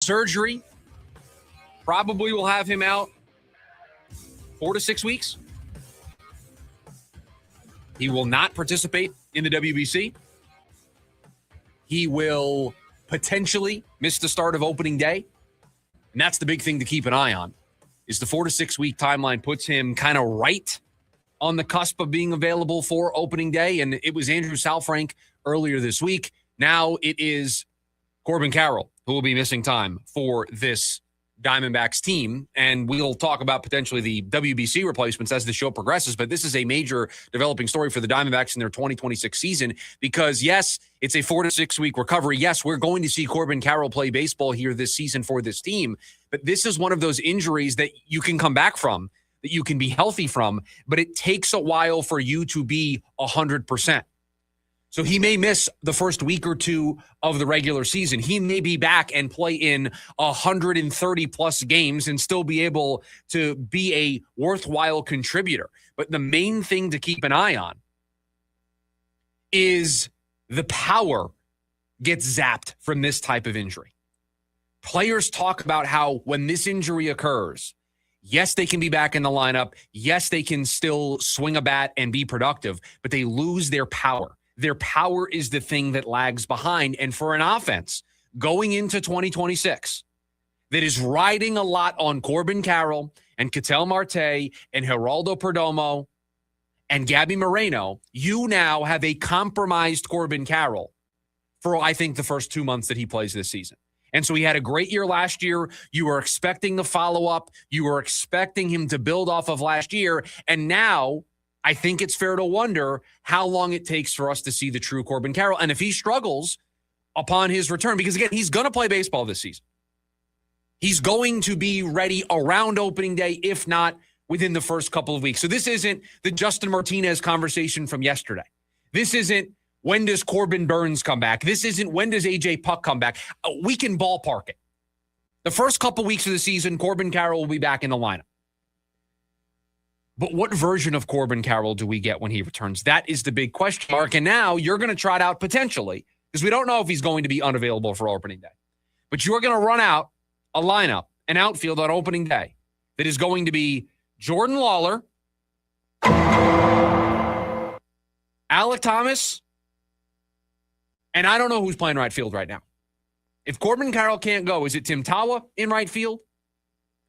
Surgery probably will have him out 4 to 6 weeks. He will not participate in the WBC. He will potentially miss the start of opening day. And that's the big thing to keep an eye on, is the 4 to 6 week timeline puts him kind of right on the cusp of being available for opening day. And it was Andrew Saalfrank earlier this week. Now it is Corbin Carroll who will be missing time for this Diamondbacks team, and we'll talk about potentially the WBC replacements as the show progresses, but this is a major developing story for the Diamondbacks in their 2026 season because, yes, it's a 4 to 6 week recovery. Yes, we're going to see Corbin Carroll play baseball here this season for this team, but this is one of those injuries that you can come back from, that you can be healthy from, but it takes a while for you to be 100%. So he may miss the first week or two of the regular season. He may be back and play in 130 plus games and still be able to be a worthwhile contributor. But the main thing to keep an eye on is the power gets zapped from this type of injury. Players talk about how when this injury occurs, yes, they can be back in the lineup. Yes, they can still swing a bat and be productive, but they lose their power. Their power is the thing that lags behind. And for an offense going into 2026 that is riding a lot on Corbin Carroll and Ketel Marte and Geraldo Perdomo and Gabby Moreno, you now have a compromised Corbin Carroll for, I think, the first 2 months that he plays this season. And so he had a great year last year. You were expecting the follow-up. You were expecting him to build off of last year. And now I think it's fair to wonder how long it takes for us to see the true Corbin Carroll. And if he struggles upon his return, because again, he's going to play baseball this season. He's going to be ready around opening day, if not within the first couple of weeks. So this isn't the Justin Martinez conversation from yesterday. This isn't when does Corbin Burns come back. This isn't when does AJ Puck come back. We can ballpark it. The first couple weeks of the season, Corbin Carroll will be back in the lineup. But what version of Corbin Carroll do we get when he returns? That is the big question mark. And now you're going to trot out potentially, because we don't know if he's going to be unavailable for opening day. But you're going to run out a lineup, an outfield on opening day that is going to be Jordan Lawler, Alek Thomas, and I don't know who's playing right field right now. If Corbin Carroll can't go, is it Tim Tawa in right field?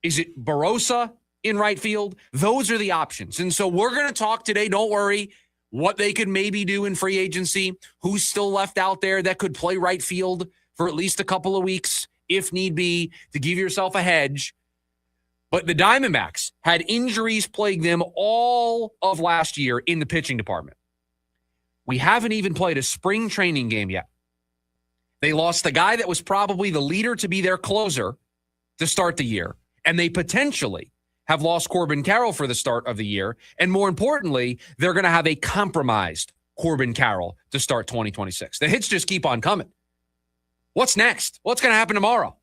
Is it Barossa in right field? Those are the options. And so we're going to talk today, don't worry, what they could maybe do in free agency, who's still left out there that could play right field for at least a couple of weeks, if need be, to give yourself a hedge. But the Diamondbacks had injuries plague them all of last year in the pitching department. We haven't even played a spring training game yet. They lost the guy that was probably the leader to be their closer to start the year, and they potentially have lost Corbin Carroll for the start of the year. And more importantly, they're going to have a compromised Corbin Carroll to start 2026. The hits just keep on coming. What's next? What's going to happen tomorrow?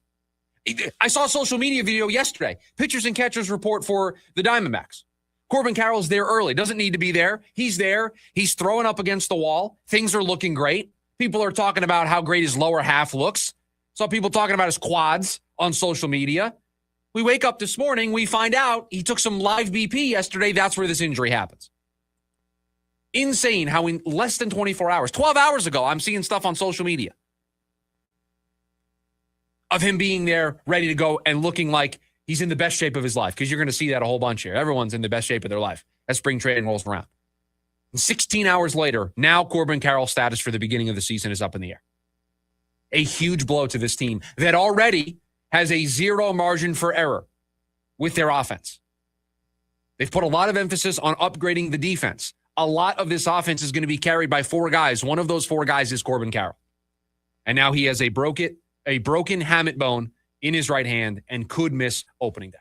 I saw a social media video yesterday. Pitchers and catchers report for the Diamondbacks. Corbin Carroll's there early. Doesn't need to be there. He's there. He's throwing up against the wall. Things are looking great. People are talking about how great his lower half looks. Saw people talking about his quads on social media. We wake up this morning, we find out he took some live BP yesterday. That's where this injury happens. Insane how in less than 24 hours, 12 hours ago, I'm seeing stuff on social media of him being there, ready to go, and looking like he's in the best shape of his life, because you're going to see that a whole bunch here. Everyone's in the best shape of their life as spring training rolls around. And 16 hours later, now Corbin Carroll's status for the beginning of the season is up in the air. A huge blow to this team that already has a zero margin for error with their offense. They've put a lot of emphasis on upgrading the defense. A lot of this offense is going to be carried by 4 guys. One of those 4 guys is Corbin Carroll. And now he has a broken hamate bone in his right hand and could miss opening day.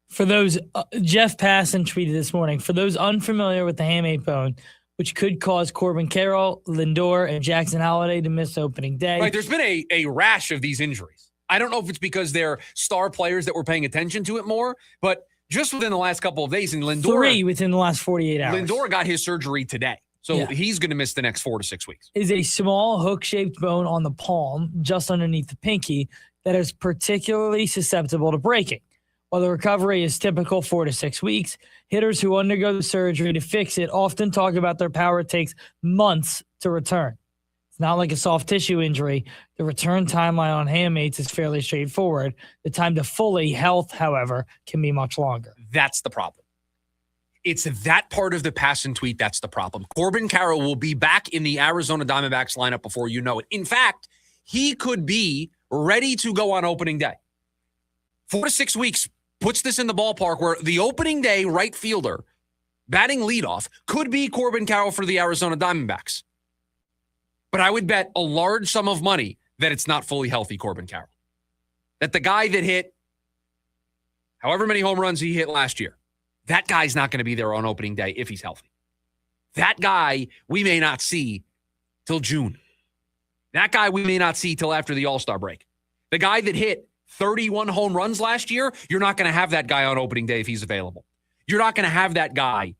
For those, Jeff Passan tweeted this morning, for those unfamiliar with the hamate bone, which could cause Corbin Carroll, Lindor, and Jackson Holliday to miss opening day. Right, there's been a rash of these injuries. I don't know if it's because they're star players that were paying attention to it more, but just within the last couple of days, and Lindor, 3 within the last 48 hours. Lindor got his surgery today, so he's going to miss the next 4 to 6 weeks. Is a small hook-shaped bone on the palm, just underneath the pinky, that is particularly susceptible to breaking. While the recovery is typical 4 to 6 weeks, hitters who undergo the surgery to fix it often talk about their power takes months to return. It's not like a soft tissue injury. The return timeline on hammates is fairly straightforward. The time to fully health, however, can be much longer. That's the problem. It's that part of the pass and tweet that's the problem. Corbin Carroll will be back in the Arizona Diamondbacks lineup before you know it. In fact, he could be ready to go on opening day. 4 to 6 weeks puts this in the ballpark where the opening day right fielder batting leadoff could be Corbin Carroll for the Arizona Diamondbacks. But I would bet a large sum of money that it's not fully healthy Corbin Carroll. That the guy that hit however many home runs he hit last year, that guy's not going to be there on opening day if he's healthy. That guy we may not see till June. That guy we may not see till after the All-Star break. The guy that hit 31 home runs last year, you're not going to have that guy on opening day if he's available. You're not going to have that guy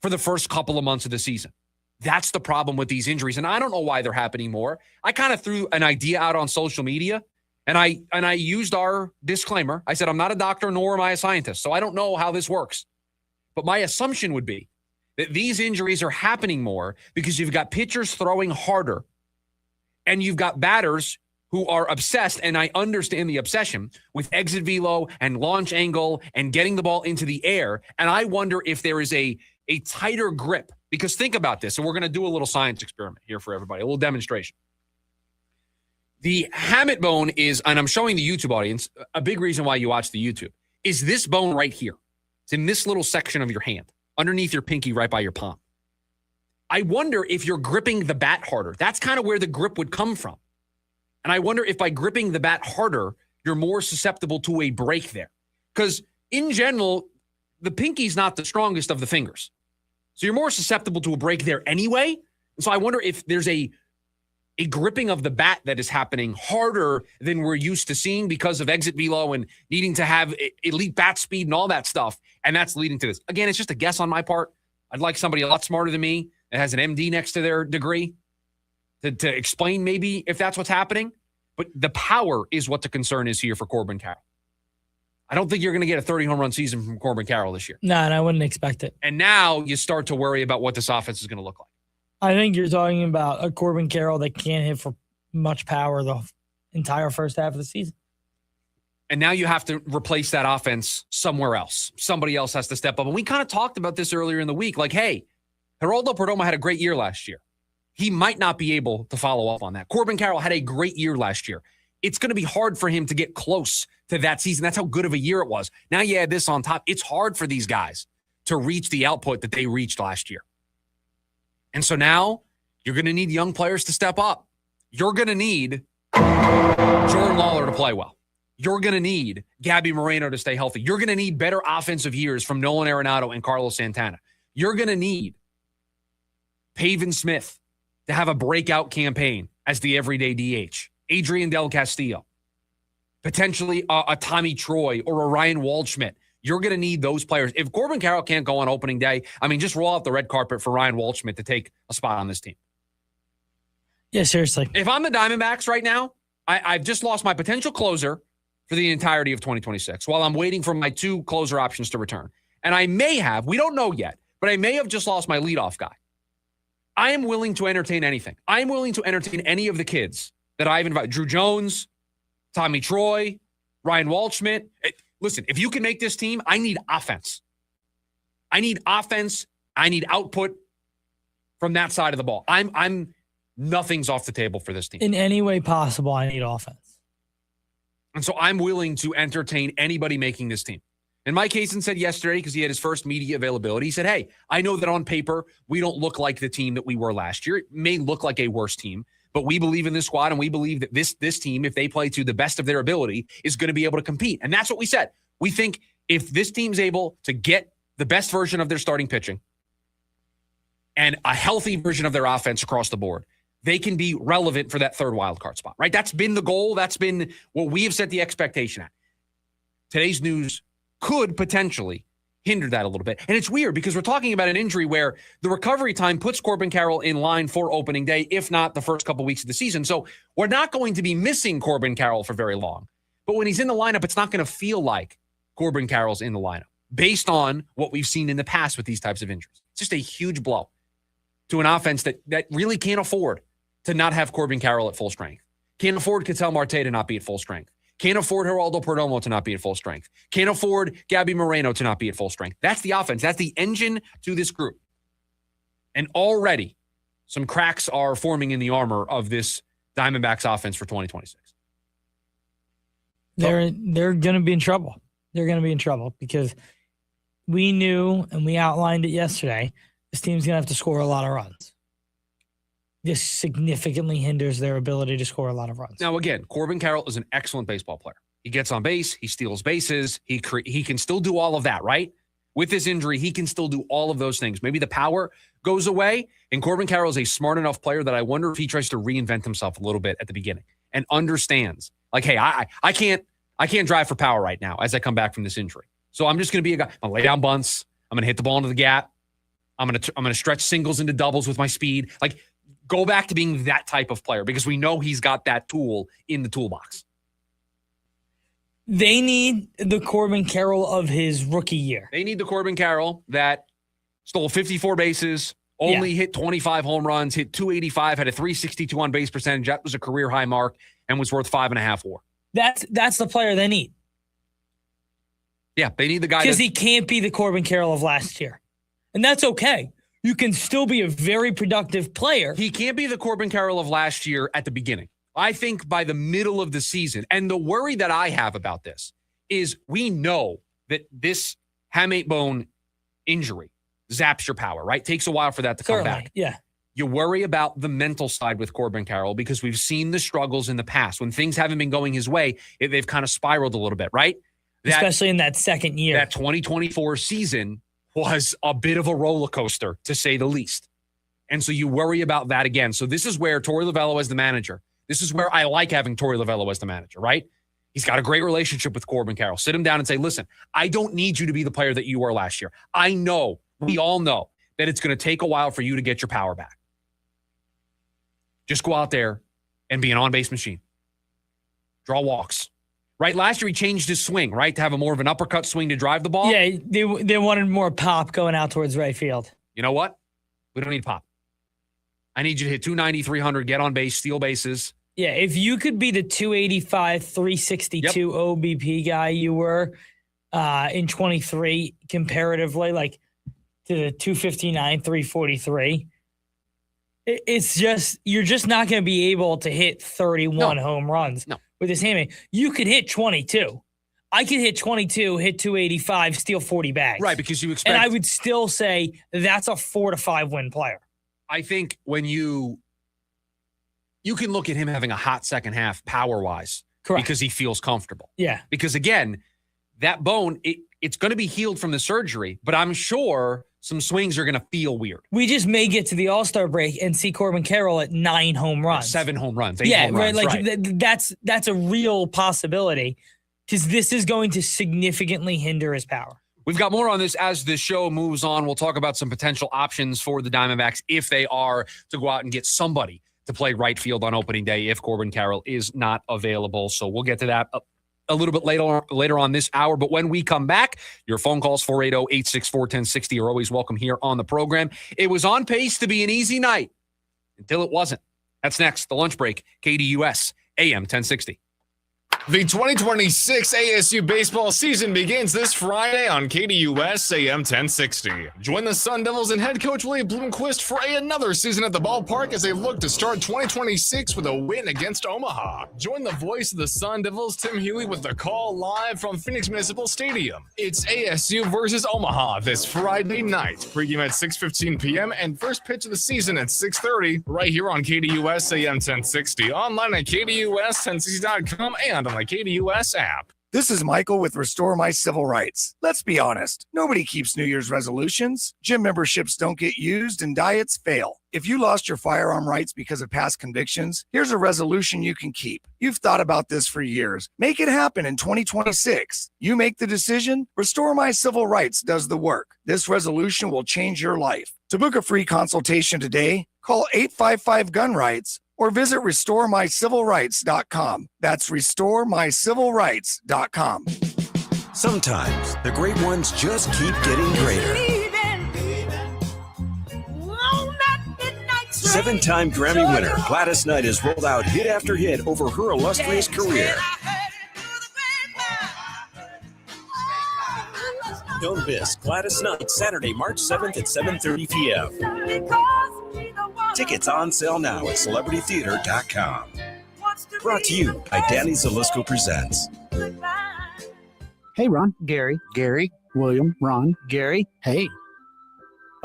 for the first couple of months of the season. That's the problem with these injuries, and I don't know why they're happening more. I kind of threw an idea out on social media, and I used our disclaimer. I said, I'm not a doctor, nor am I a scientist, so I don't know how this works. But my assumption would be that these injuries are happening more because you've got pitchers throwing harder, and you've got batters who are obsessed, and I understand the obsession, with exit velo and launch angle and getting the ball into the air. And I wonder if there is a tighter grip. Because think about this, and we're going to do a little science experiment here for everybody, a little demonstration. The hamate bone is, and I'm showing the YouTube audience, a big reason why you watch the YouTube, is this bone right here. It's in this little section of your hand, underneath your pinky, right by your palm. I wonder if you're gripping the bat harder. That's kind of where the grip would come from. And I wonder if by gripping the bat harder, you're more susceptible to a break there. Because in general, the pinky's not the strongest of the fingers. So you're more susceptible to a break there anyway. And so I wonder if there's a gripping of the bat that is happening harder than we're used to seeing because of exit velo and needing to have elite bat speed and all that stuff. And that's leading to this. Again, it's just a guess on my part. I'd like somebody a lot smarter than me that has an MD next to their degree to explain maybe if that's what's happening. But the power is what the concern is here for Corbin Carroll. I don't think you're going to get a 30 home run season from Corbin Carroll this year. No, and I wouldn't expect it. And now you start to worry about what this offense is going to look like. I think you're talking about a Corbin Carroll that can't hit for much power the entire first half of the season. And now you have to replace that offense somewhere else. Somebody else has to step up. And we kind of talked about this earlier in the week. Like, hey, Geraldo Perdomo had a great year last year. He might not be able to follow up on that. Corbin Carroll had a great year last year. It's going to be hard for him to get close to that season. That's how good of a year it was. Now you add this on top. It's hard for these guys to reach the output that they reached last year. And so now you're going to need young players to step up. You're going to need Jordan Lawler to play well. You're going to need Gabby Moreno to stay healthy. You're going to need better offensive years from Nolan Arenado and Carlos Santana. You're going to need Pavin Smith to have a breakout campaign as the everyday DH. Adrian Del Castillo. Potentially a Tommy Troy or a Ryan Waldschmidt. You're going to need those players. If Corbin Carroll can't go on opening day, I mean, just roll out the red carpet for Ryan Waldschmidt to take a spot on this team. Yeah, seriously. If I'm the Diamondbacks right now, I've just lost my potential closer for the entirety of 2026 while I'm waiting for my 2 closer options to return. And I may have, we don't know yet, but I may have just lost my leadoff guy. I am willing to entertain anything. I am willing to entertain any of the kids that I've invited. Drew Jones, Tommy Troy, Ryan Waldschmidt. Listen, if you can make this team, I need offense. I need offense. I need output from that side of the ball. I'm nothing's off the table for this team. In any way possible, I need offense. And so I'm willing to entertain anybody making this team. And Mike Hazen said yesterday, because he had his first media availability, he said, hey, I know that on paper, we don't look like the team that we were last year. It may look like a worse team, but we believe in this squad, and we believe that this team, if they play to the best of their ability, is going to be able to compete. And that's what we said. We think if this team's able to get the best version of their starting pitching and a healthy version of their offense across the board, they can be relevant for that third wild card spot, right? That's been the goal. That's been what we have set the expectation at. Today's news could potentially hindered that a little bit. And it's weird because we're talking about an injury where the recovery time puts Corbin Carroll in line for opening day, if not the first couple weeks of the season. So we're not going to be missing Corbin Carroll for very long. But when he's in the lineup, it's not going to feel like Corbin Carroll's in the lineup based on what we've seen in the past with these types of injuries. It's just a huge blow to an offense that really can't afford to not have Corbin Carroll at full strength. Can't afford Ketel Marte to not be at full strength. Can't afford Geraldo Perdomo to not be at full strength. Can't afford Gabby Moreno to not be at full strength. That's the offense. That's the engine to this group. And already some cracks are forming in the armor of this Diamondbacks offense for 2026. They're going to be in trouble. They're going to be in trouble because we knew, and we outlined it yesterday, this team's going to have to score a lot of runs. This significantly hinders their ability to score a lot of runs. Now, again, Corbin Carroll is an excellent baseball player. He gets on base. He steals bases. He can still do all of that, right? With this injury, he can still do all of those things. Maybe the power goes away, and Corbin Carroll is a smart enough player that I wonder if he tries to reinvent himself a little bit at the beginning and understands, like, hey, I can't drive for power right now as I come back from this injury. So I'm just going to be a guy. I'm going to lay down bunts. I'm going to hit the ball into the gap. I'm going to stretch singles into doubles with my speed. Like, go back to being that type of player because we know he's got that tool in the toolbox. They need the Corbin Carroll of his rookie year. They need the Corbin Carroll that stole 54 bases, only hit 25 home runs, hit 285, had a 362 on base percentage. That was a career high mark and was worth 5.5 WAR. That's the player they need. Yeah, they need the guy because he can't be the Corbin Carroll of last year, and that's okay. You can still be a very productive player. He can't be the Corbin Carroll of last year at the beginning. I think by the middle of the season, and the worry that I have about this is we know that this hamate bone injury zaps your power, right? Takes a while for that to come back. Yeah. You worry about the mental side with Corbin Carroll because we've seen the struggles in the past. When things haven't been going his way, they've kind of spiraled a little bit, right? Especially in that second year. That 2024 season was a bit of a roller coaster, to say the least. And so you worry about that again. So this is where Torey Lovullo as the manager, this is where I like having Torey Lovullo as the manager, right? He's got a great relationship with Corbin Carroll. Sit him down and say, listen, I don't need you to be the player that you were last year. I know, we all know that it's going to take a while for you to get your power back. Just go out there and be an on-base machine. Draw walks. Right, last year he changed his swing, right, to have a more of an uppercut swing to drive the ball. Yeah, they wanted more pop going out towards right field. You know what? We don't need pop. I need you to hit 290, 300, get on base, steal bases. Yeah, if you could be the 285, 362 OBP guy you were in 23 comparatively, like to the 259, 343, it's just, you're just not going to be able to hit 31 home runs. No. With his hamate, you could hit 22. I could hit 22, hit 285, steal 40 bags. Right, because you expect. And I would still say that's a 4 to 5 win player. I think when you can look at him having a hot second half power-wise. Correct. Because he feels comfortable. Yeah. Because, again, that bone, it's going to be healed from the surgery, but I'm sure some swings are going to feel weird. We just may get to the All-Star break and see Corbin Carroll at 9 home runs. 7 home runs, 8 home runs. Like that's a real possibility because this is going to significantly hinder his power. We've got more on this as the show moves on. We'll talk about some potential options for the Diamondbacks if they are to go out and get somebody to play right field on opening day if Corbin Carroll is not available. So we'll get to that a little bit later on this hour. But when we come back, your phone calls 480-864-1060 are always welcome here on the program. It was on pace to be an easy night until it wasn't. That's next. The lunch break, KDUS, AM 1060. The 2026 ASU baseball season begins this Friday on KDUS AM 1060. Join the Sun Devils and head coach Willie Bloomquist for another season at the ballpark as they look to start 2026 with a win against Omaha. Join the voice of the Sun Devils, Tim Healy, with the call live from Phoenix Municipal Stadium. It's ASU versus Omaha this Friday night. Pregame at 6:15 p.m. and first pitch of the season at 6:30 right here on KDUS AM 1060. Online at KDUS1060.com and on the KDUS app. This is Michael with Restore My Civil Rights. Let's be honest, nobody keeps New Year's resolutions. Gym memberships don't get used and diets fail. If you lost your firearm rights because of past convictions, here's a resolution you can keep. You've thought about this for years. Make it happen in 2026. You make the decision, Restore My Civil Rights does the work. This resolution will change your life. To book a free consultation today, call 855-GUN-RIGHTS or visit RestoreMyCivilRights.com. That's RestoreMyCivilRights.com. Sometimes the great ones just keep getting greater. Seven-time Grammy winner Gladys Knight has rolled out hit after hit over her illustrious career. Don't miss Gladys Knight Saturday, March 7th at 7:30 p.m. Tickets on sale now at celebritytheater.com. Brought to you by Danny Zalisco Presents. Hey, Ron. Gary. Gary. William. Ron. Gary. Hey.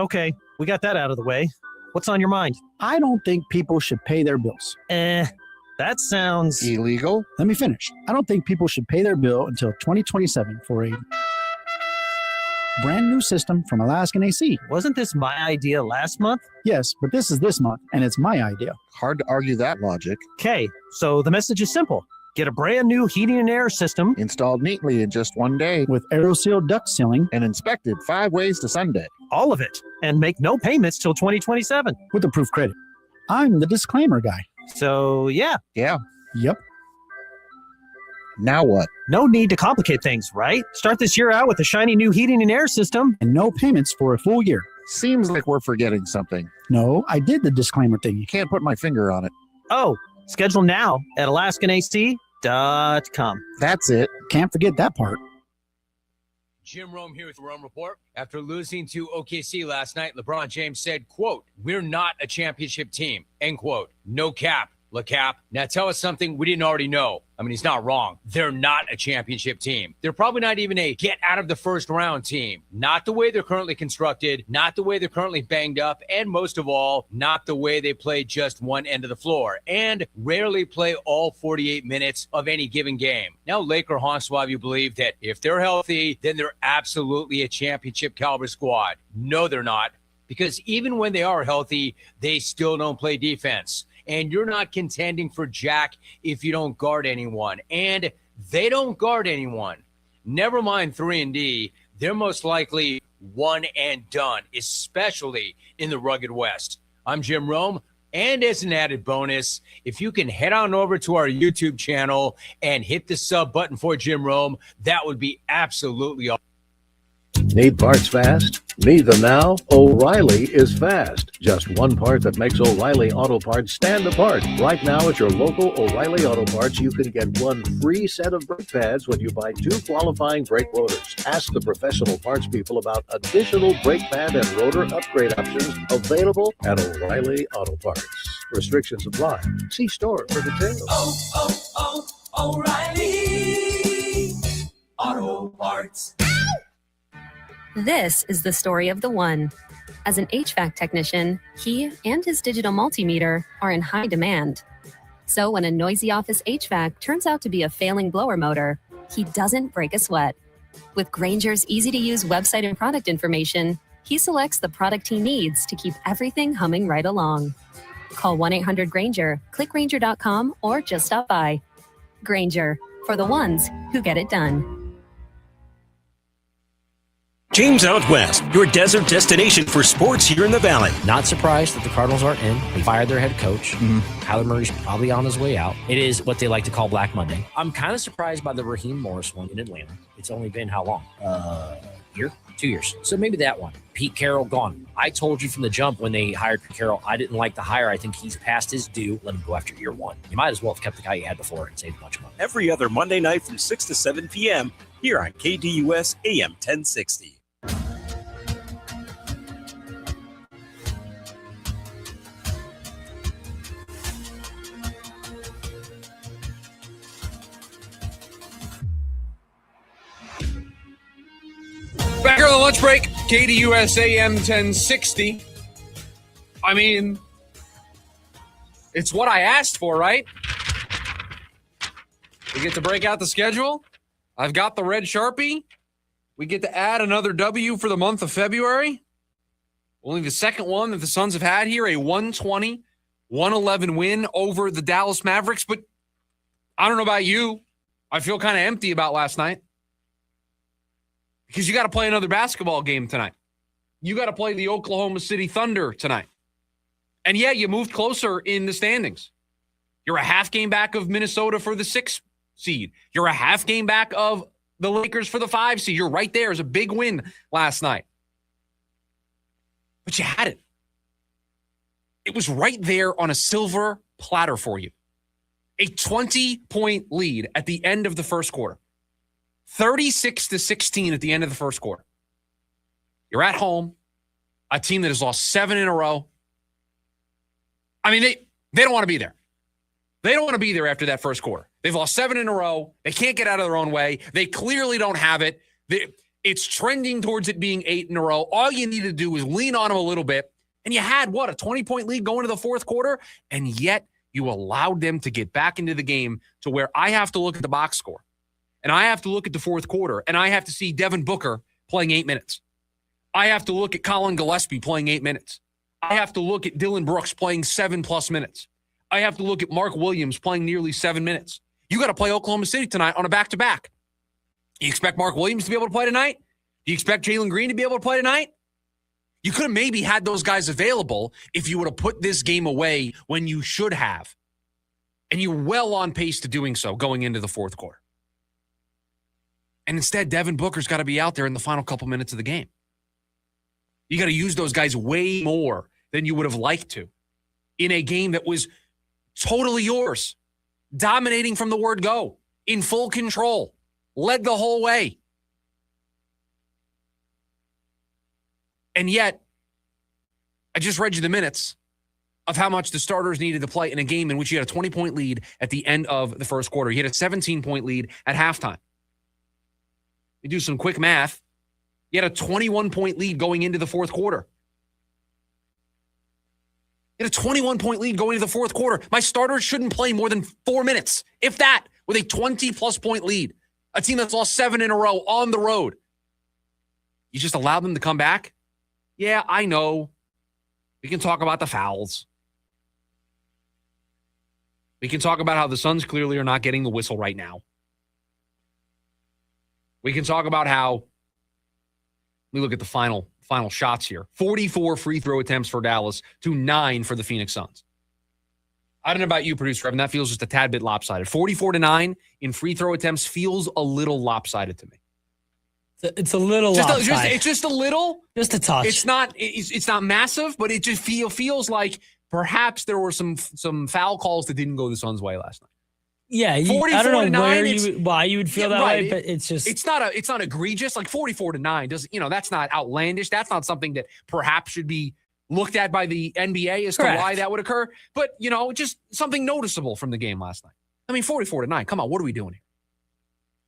Okay, we got that out of the way. What's on your mind? I don't think people should pay their bills. That sounds illegal. Let me finish. I don't think people should pay their bill until 2027 for a brand new system from Alaskan AC. Wasn't this my idea last month? Yes, but this is this month, and it's my idea. Hard to argue that logic. Okay, so the message is simple. Get a brand new heating and air system Installed neatly in just one day With AeroSeal duct sealing and inspected 5 ways to Sunday. all of it, and make no payments till 2027. with approved credit. I'm the disclaimer guy. So, yeah, Yeah. Yep. Now what? no need to complicate things, right? Start this year out with a shiny new heating and air system. And no payments for a full year. Seems like we're forgetting something. No, I did the disclaimer You thingy. can't put my finger on it. Oh, schedule now at alaskanac.com. That's it. Can't forget that part. Jim Rome here with the Rome Report. After losing to OKC last night, LeBron James said, quote, "We're not a championship team," end quote. No cap, LeCap. Now tell us something we didn't already know. I mean, he's not wrong. They're not a championship team. They're probably not even a get out of the first round team. Not the way they're currently constructed, not the way they're currently banged up, and most of all, not the way they play just one end of the floor and rarely play all 48 minutes of any given game. Now, Laker honks will have you believe that if they're healthy, then they're absolutely a championship caliber squad. No, they're not, because even when they are healthy, they still don't play defense. And you're not contending for jack if you don't guard anyone. And they don't guard anyone. Never mind 3-and-D, they're most likely one and done, especially in the rugged West. I'm Jim Rome. And as an added bonus, if you can head on over to our YouTube channel and hit the sub button for Jim Rome, that would be absolutely awesome. Need parts fast? Need them now? O'Reilly is fast. Just one part that makes O'Reilly Auto Parts stand apart. Right now at your local O'Reilly Auto Parts, you can get one free set of brake pads when you buy 2 qualifying brake rotors. Ask the professional parts people about additional brake pad and rotor upgrade options available at O'Reilly Auto Parts. Restrictions apply. See store for details. O'Reilly Auto Parts. This is the story of the one. As an HVAC technician, he and his digital multimeter are in high demand. So when a noisy office HVAC turns out to be a failing blower motor, he doesn't break a sweat. With Grainger's easy-to-use website and product information, he selects the product he needs to keep everything humming right along. Call 1-800-GRAINGER, click Grainger.com, or just stop by. Grainger, for the ones who get it done. James Out West, your desert destination for sports here in the Valley. Not surprised that the Cardinals aren't in. They fired their head coach. Kyler Murray's probably on his way out. It is what they like to call Black Monday. I'm kind of surprised by the Raheem Morris one in Atlanta. It's only been how long? Year? 2 years. So maybe that one. Pete Carroll gone. I told you from the jump when they hired Pete Carroll, I didn't like the hire. I think he's past his due. Let him go after year one. You might as well have kept the guy you had before and saved a bunch of money. Every other Monday night from 6 to 7 p.m. here on KDUS AM 1060. Back here on the lunch break, KDUS AM 1060. I mean, it's what I asked for, right? We get to break out the schedule. I've got the red Sharpie. We get to add another W for the month of February. Only the second one that the Suns have had here, a 120-111 win over the Dallas Mavericks. But I don't know about you. I feel kind of empty about last night because you got to play another basketball game tonight. You got to play the Oklahoma City Thunder tonight. And yeah, you moved closer in the standings. You're a half game back of Minnesota for the 6th seed. You're a half game back of the Lakers for the 5 seed. You're right there. It was a big win last night. But you had it. It was right there on a silver platter for you. A 20-point lead at the end of the first quarter. 36-16 at the end of the first quarter. You're at home. A team that has lost 7 in a row. I mean, they don't want to be there. They don't want to be there after that first quarter. They've lost 7 in a row. They can't get out of their own way. They clearly don't have it. It's trending towards it being 8 in a row. All you need to do is lean on them a little bit. And you had, a 20-point lead going to the fourth quarter? And yet you allowed them to get back into the game to where I have to look at the box score. And I have to look at the fourth quarter. And I have to see Devin Booker playing 8 minutes. I have to look at Colin Gillespie playing 8 minutes. I have to look at Dylan Brooks playing 7+ minutes. I have to look at Mark Williams playing nearly 7 minutes. You got to play Oklahoma City tonight on a back-to-back. You expect Mark Williams to be able to play tonight? Do you expect Jalen Green to be able to play tonight? You could have maybe had those guys available if you would have put this game away when you should have. And you're well on pace to doing so going into the fourth quarter. And instead, Devin Booker's got to be out there in the final couple minutes of the game. You got to use those guys way more than you would have liked to in a game that was totally yours, dominating from the word go, in full control, led the whole way. And yet, I just read you the minutes of how much the starters needed to play in a game in which you had a 20-point lead at the end of the first quarter. You had a 17-point lead at halftime. You do some quick math. You had a 21-point lead going into the fourth quarter. You had a 21-point lead going into the fourth quarter. My starters shouldn't play more than 4 minutes, if that, with a 20-plus point lead. A team that's lost 7 in a row on the road. You just allowed them to come back? Yeah, I know. We can talk about the fouls. We can talk about how the Suns clearly are not getting the whistle right now. We can talk about how, we look at the final shots here. 44 free throw attempts for Dallas to 9 for the Phoenix Suns. I don't know about you, producer Evan. That feels just a tad bit lopsided. 44-9 in free throw attempts feels a little lopsided to me. It's a little lopsided. It's just a little. Just a touch. It's not massive, but it just feels like perhaps there were some foul calls that didn't go the Suns' way last night. Yeah, I don't know why you would feel that way, but it's not egregious. Like 44-9 doesn't, that's not outlandish. That's not something that perhaps should be looked at by the NBA as to why that would occur. But just something noticeable from the game last night. I mean, 44-9. Come on, what are we doing here?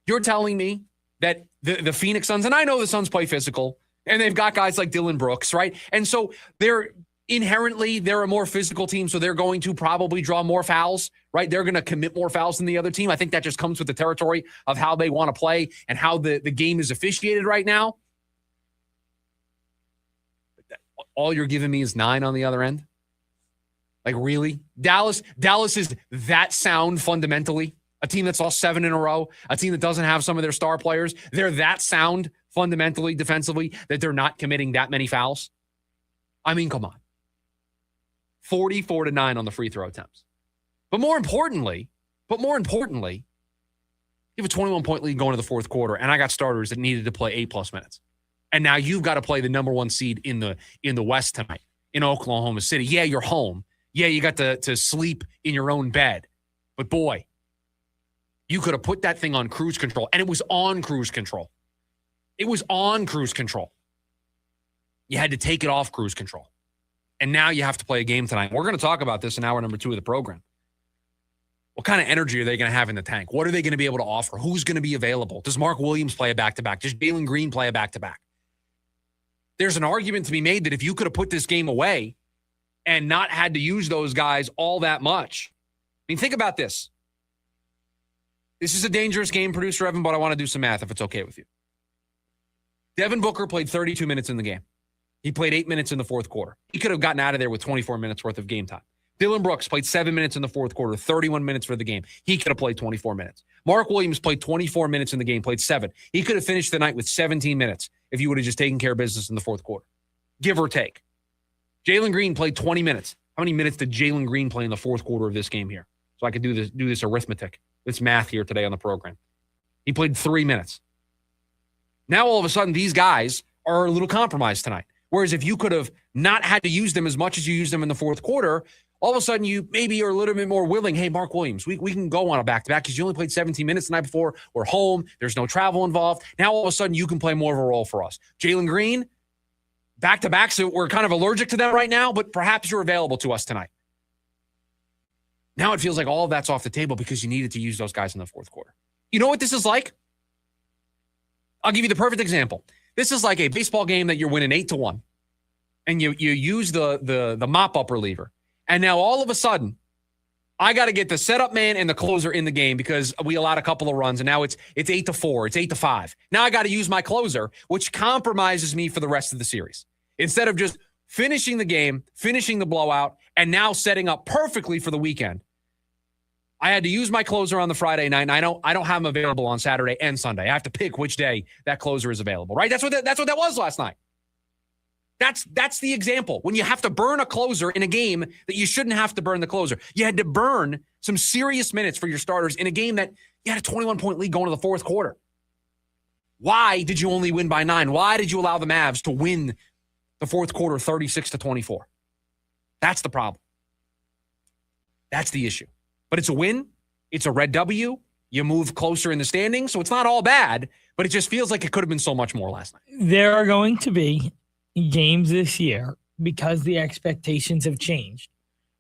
You're telling me that the Phoenix Suns, and I know the Suns play physical, and they've got guys like Dylan Brooks, right? And so they're a more physical team, so they're going to probably draw more fouls, right? They're going to commit more fouls than the other team. I think that just comes with the territory of how they want to play and how the game is officiated right now. All you're giving me is 9 on the other end? Like, really? Dallas is that sound fundamentally? A team that's lost 7 in a row, a team that doesn't have some of their star players, they're that sound fundamentally, defensively, that they're not committing that many fouls? I mean, come on. 44-9 on the free throw attempts. But more importantly, you have a 21-point lead going to the fourth quarter, and I got starters that needed to play 8+ minutes. And now you've got to play the number 1 seed in the West tonight in Oklahoma City. Yeah, you're home. Yeah, you got to sleep in your own bed. But boy, you could have put that thing on cruise control, and it was on cruise control. It was on cruise control. You had to take it off cruise control. And now you have to play a game tonight. We're going to talk about this in hour number 2 of the program. What kind of energy are they going to have in the tank? What are they going to be able to offer? Who's going to be available? Does Mark Williams play a back-to-back? Does Jalen Green play a back-to-back? There's an argument to be made that if you could have put this game away and not had to use those guys all that much. I mean, think about this. This is a dangerous game, producer Evan, but I want to do some math if it's okay with you. Devin Booker played 32 minutes in the game. He played 8 minutes in the fourth quarter. He could have gotten out of there with 24 minutes worth of game time. Dylan Brooks played 7 minutes in the fourth quarter, 31 minutes for the game. He could have played 24 minutes. Mark Williams played 24 minutes in the game, played 7. He could have finished the night with 17 minutes if he would have just taken care of business in the fourth quarter, give or take. Jalen Green played 20 minutes. How many minutes did Jalen Green play in the fourth quarter of this game here? So I could do this arithmetic, this math here today on the program. He played 3 minutes. Now all of a sudden, these guys are a little compromised tonight. Whereas if you could have not had to use them as much as you used them in the fourth quarter, all of a sudden you maybe are a little bit more willing. Hey, Mark Williams, we can go on a back-to-back because you only played 17 minutes the night before. We're home. There's no travel involved. Now all of a sudden you can play more of a role for us. Jalen Green, back-to-back, so we're kind of allergic to that right now, but perhaps you're available to us tonight. Now it feels like all of that's off the table because you needed to use those guys in the fourth quarter. You know what this is like? I'll give you the perfect example. This is like a baseball game that you're winning 8-1, and you use the mop-up reliever. And now all of a sudden, I got to get the setup man and the closer in the game because we allowed a couple of runs, and now it's 8-4, it's 8-5. Now I got to use my closer, which compromises me for the rest of the series. Instead of just finishing the game, finishing the blowout, and now setting up perfectly for the weekend, I had to use my closer on the Friday night, and I don't have him available on Saturday and Sunday. I have to pick which day that closer is available, right? That's what that was last night. That's the example. When you have to burn a closer in a game that you shouldn't have to burn the closer. You had to burn some serious minutes for your starters in a game that you had a 21-point lead going to the fourth quarter. Why did you only win by 9? Why did you allow the Mavs to win the fourth quarter 36-24? That's the problem. That's the issue. But it's a win. It's a red W. You move closer in the standings, so it's not all bad, but it just feels like it could have been so much more last night. There are going to be games this year because the expectations have changed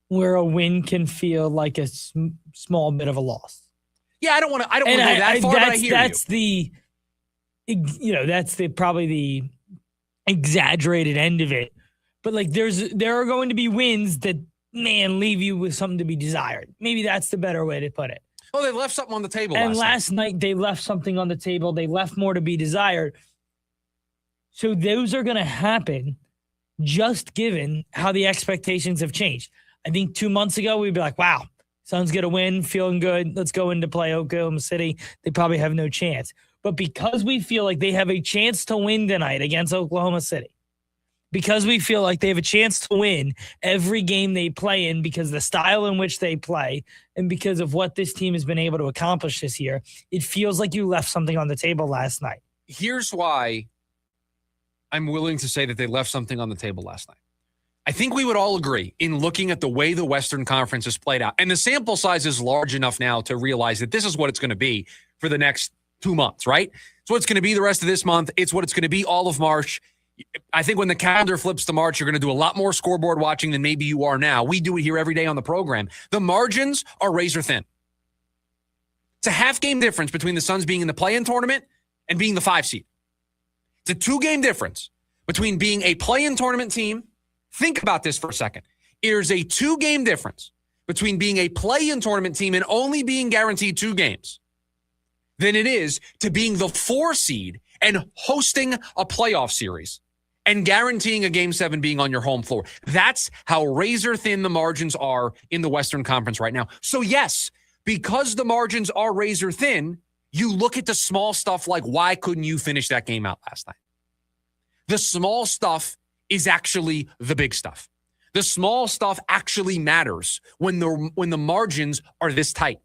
where a win can feel like a small bit of a loss. Yeah, I don't want to go that far, but I hear that's probably the exaggerated end of it. But like there are going to be wins that, man, leave you with something to be desired. Maybe that's the better way to put it. Oh, they left something on the table and last night they left something on the table. They left more to be desired. So those are going to happen just given how the expectations have changed. I think 2 months ago, we'd be like, wow, Suns get a win, feeling good. Let's go into play Oklahoma City. They probably have no chance. But because we feel like they have a chance to win tonight against Oklahoma City, because we feel like they have a chance to win every game they play in because of the style in which they play and because of what this team has been able to accomplish this year, it feels like you left something on the table last night. Here's why I'm willing to say that they left something on the table last night. I think we would all agree in looking at the way the Western Conference has played out, and the sample size is large enough now to realize that this is what it's going to be for the next 2 months, right? It's what it's going to be the rest of this month. It's what it's going to be all of March. I think when the calendar flips to March, you're going to do a lot more scoreboard watching than maybe you are now. We do it here every day on the program. The margins are razor thin. It's a half game difference between the Suns being in the play-in tournament and being the 5 seed. It's a 2-game difference between being a play-in tournament team. Think about this for a second. There's a 2-game difference between being a play-in tournament team and only being guaranteed 2 games than it is to being the 4 seed and hosting a playoff series and guaranteeing a Game 7 being on your home floor. That's how razor thin the margins are in the Western Conference right now. So yes, because the margins are razor thin, you look at the small stuff like, why couldn't you finish that game out last night? The small stuff is actually the big stuff. The small stuff actually matters when the margins are this tight.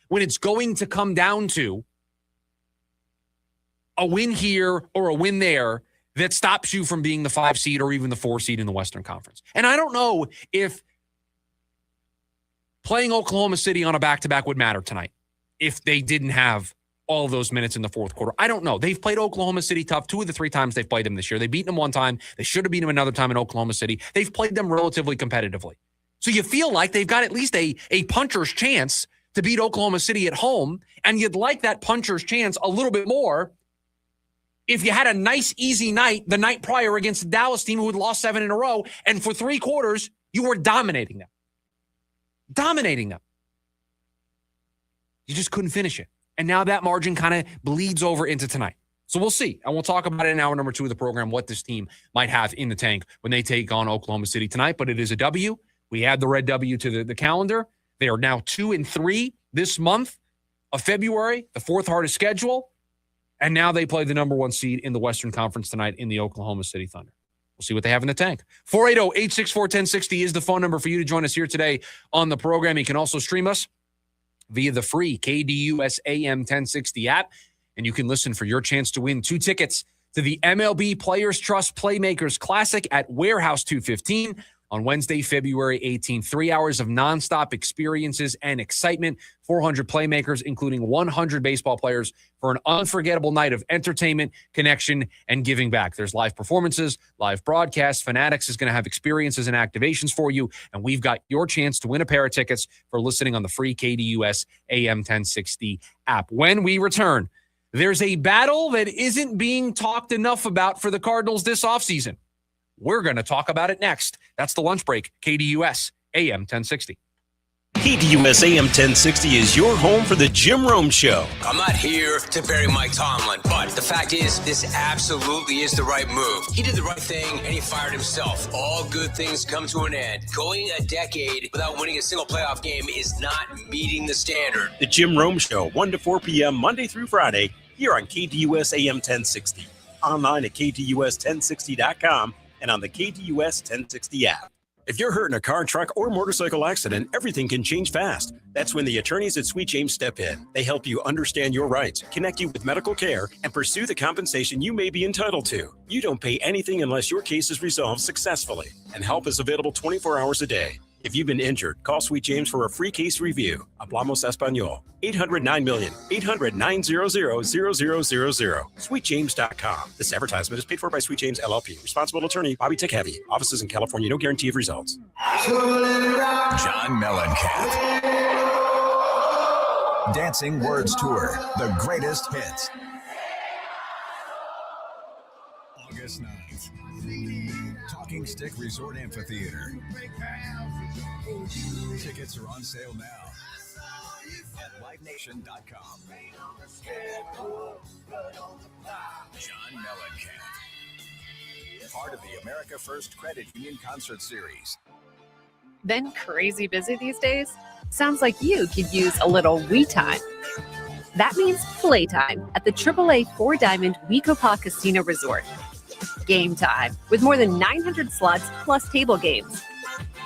When it's going to come down to a win here or a win there that stops you from being the 5 seed or even the 4 seed in the Western Conference. And I don't know if playing Oklahoma City on a back-to-back would matter tonight if they didn't have all of those minutes in the fourth quarter. I don't know. They've played Oklahoma City tough 2 of the 3 times they've played them this year. They've beaten them 1 time. They should have beaten them another time in Oklahoma City. They've played them relatively competitively. So you feel like they've got at least a puncher's chance to beat Oklahoma City at home, and you'd like that puncher's chance a little bit more if you had a nice, easy night the night prior against the Dallas team who had lost 7 in a row, and for 3 quarters, you were dominating them. You just couldn't finish it. And now that margin kind of bleeds over into tonight. So we'll see. And we'll talk about it in hour number 2 of the program, what this team might have in the tank when they take on Oklahoma City tonight. But it is a W. We add the red W to the calendar. They are now 2-3 this month of February, the 4th hardest schedule. And now they play the number 1 seed in the Western Conference tonight in the Oklahoma City Thunder. We'll see what they have in the tank. 480-864-1060 is the phone number for you to join us here today on the program. You can also stream us via the free KDUS AM 1060 app, and you can listen for your chance to win 2 tickets to the MLB Players Trust Playmakers Classic at Warehouse 215 on Wednesday, February 18th. 3 hours of nonstop experiences and excitement. 400 playmakers, including 100 baseball players, for an unforgettable night of entertainment, connection, and giving back. There's live performances, live broadcasts. Fanatics is going to have experiences and activations for you, and we've got your chance to win a pair of tickets for listening on the free KDUS AM 1060 app. When we return, there's a battle that isn't being talked enough about for the Cardinals this offseason. We're going to talk about it next. That's the lunch break, KDUS AM 1060. KDUS AM 1060 is your home for the Jim Rome Show. I'm not here to bury Mike Tomlin, but the fact is, this absolutely is the right move. He did the right thing, and he fired himself. All good things come to an end. Going a decade without winning a single playoff game is not meeting the standard. The Jim Rome Show, 1 to 4 p.m. Monday through Friday, here on KDUS AM 1060. Online at KDUS1060.com and on the KDUS 1060 app. If you're hurt in a car, truck, or motorcycle accident, everything can change fast. That's when the attorneys at Sweet James step in. They help you understand your rights, connect you with medical care, and pursue the compensation you may be entitled to. You don't pay anything unless your case is resolved successfully, and help is available 24 hours a day. If you've been injured, call Sweet James for a free case review. Hablamos Español. 800-900-0000. 800-900-0000. SweetJames.com. This advertisement is paid for by Sweet James LLP. Responsible attorney, Bobby Tickheavy. Offices in California. No guarantee of results. John Mellencamp. Dancing Words Tour. The greatest hits. August 9th. Talking Stick Resort Amphitheater. Tickets are on sale now at livenation.com. John Mellencamp, part of the America First Credit Union Concert Series. Been crazy busy these days? Sounds like you could use a little we time. That means playtime at the AAA 4-Diamond Wekopa Casino Resort. Game time with more than 900 slots plus table games.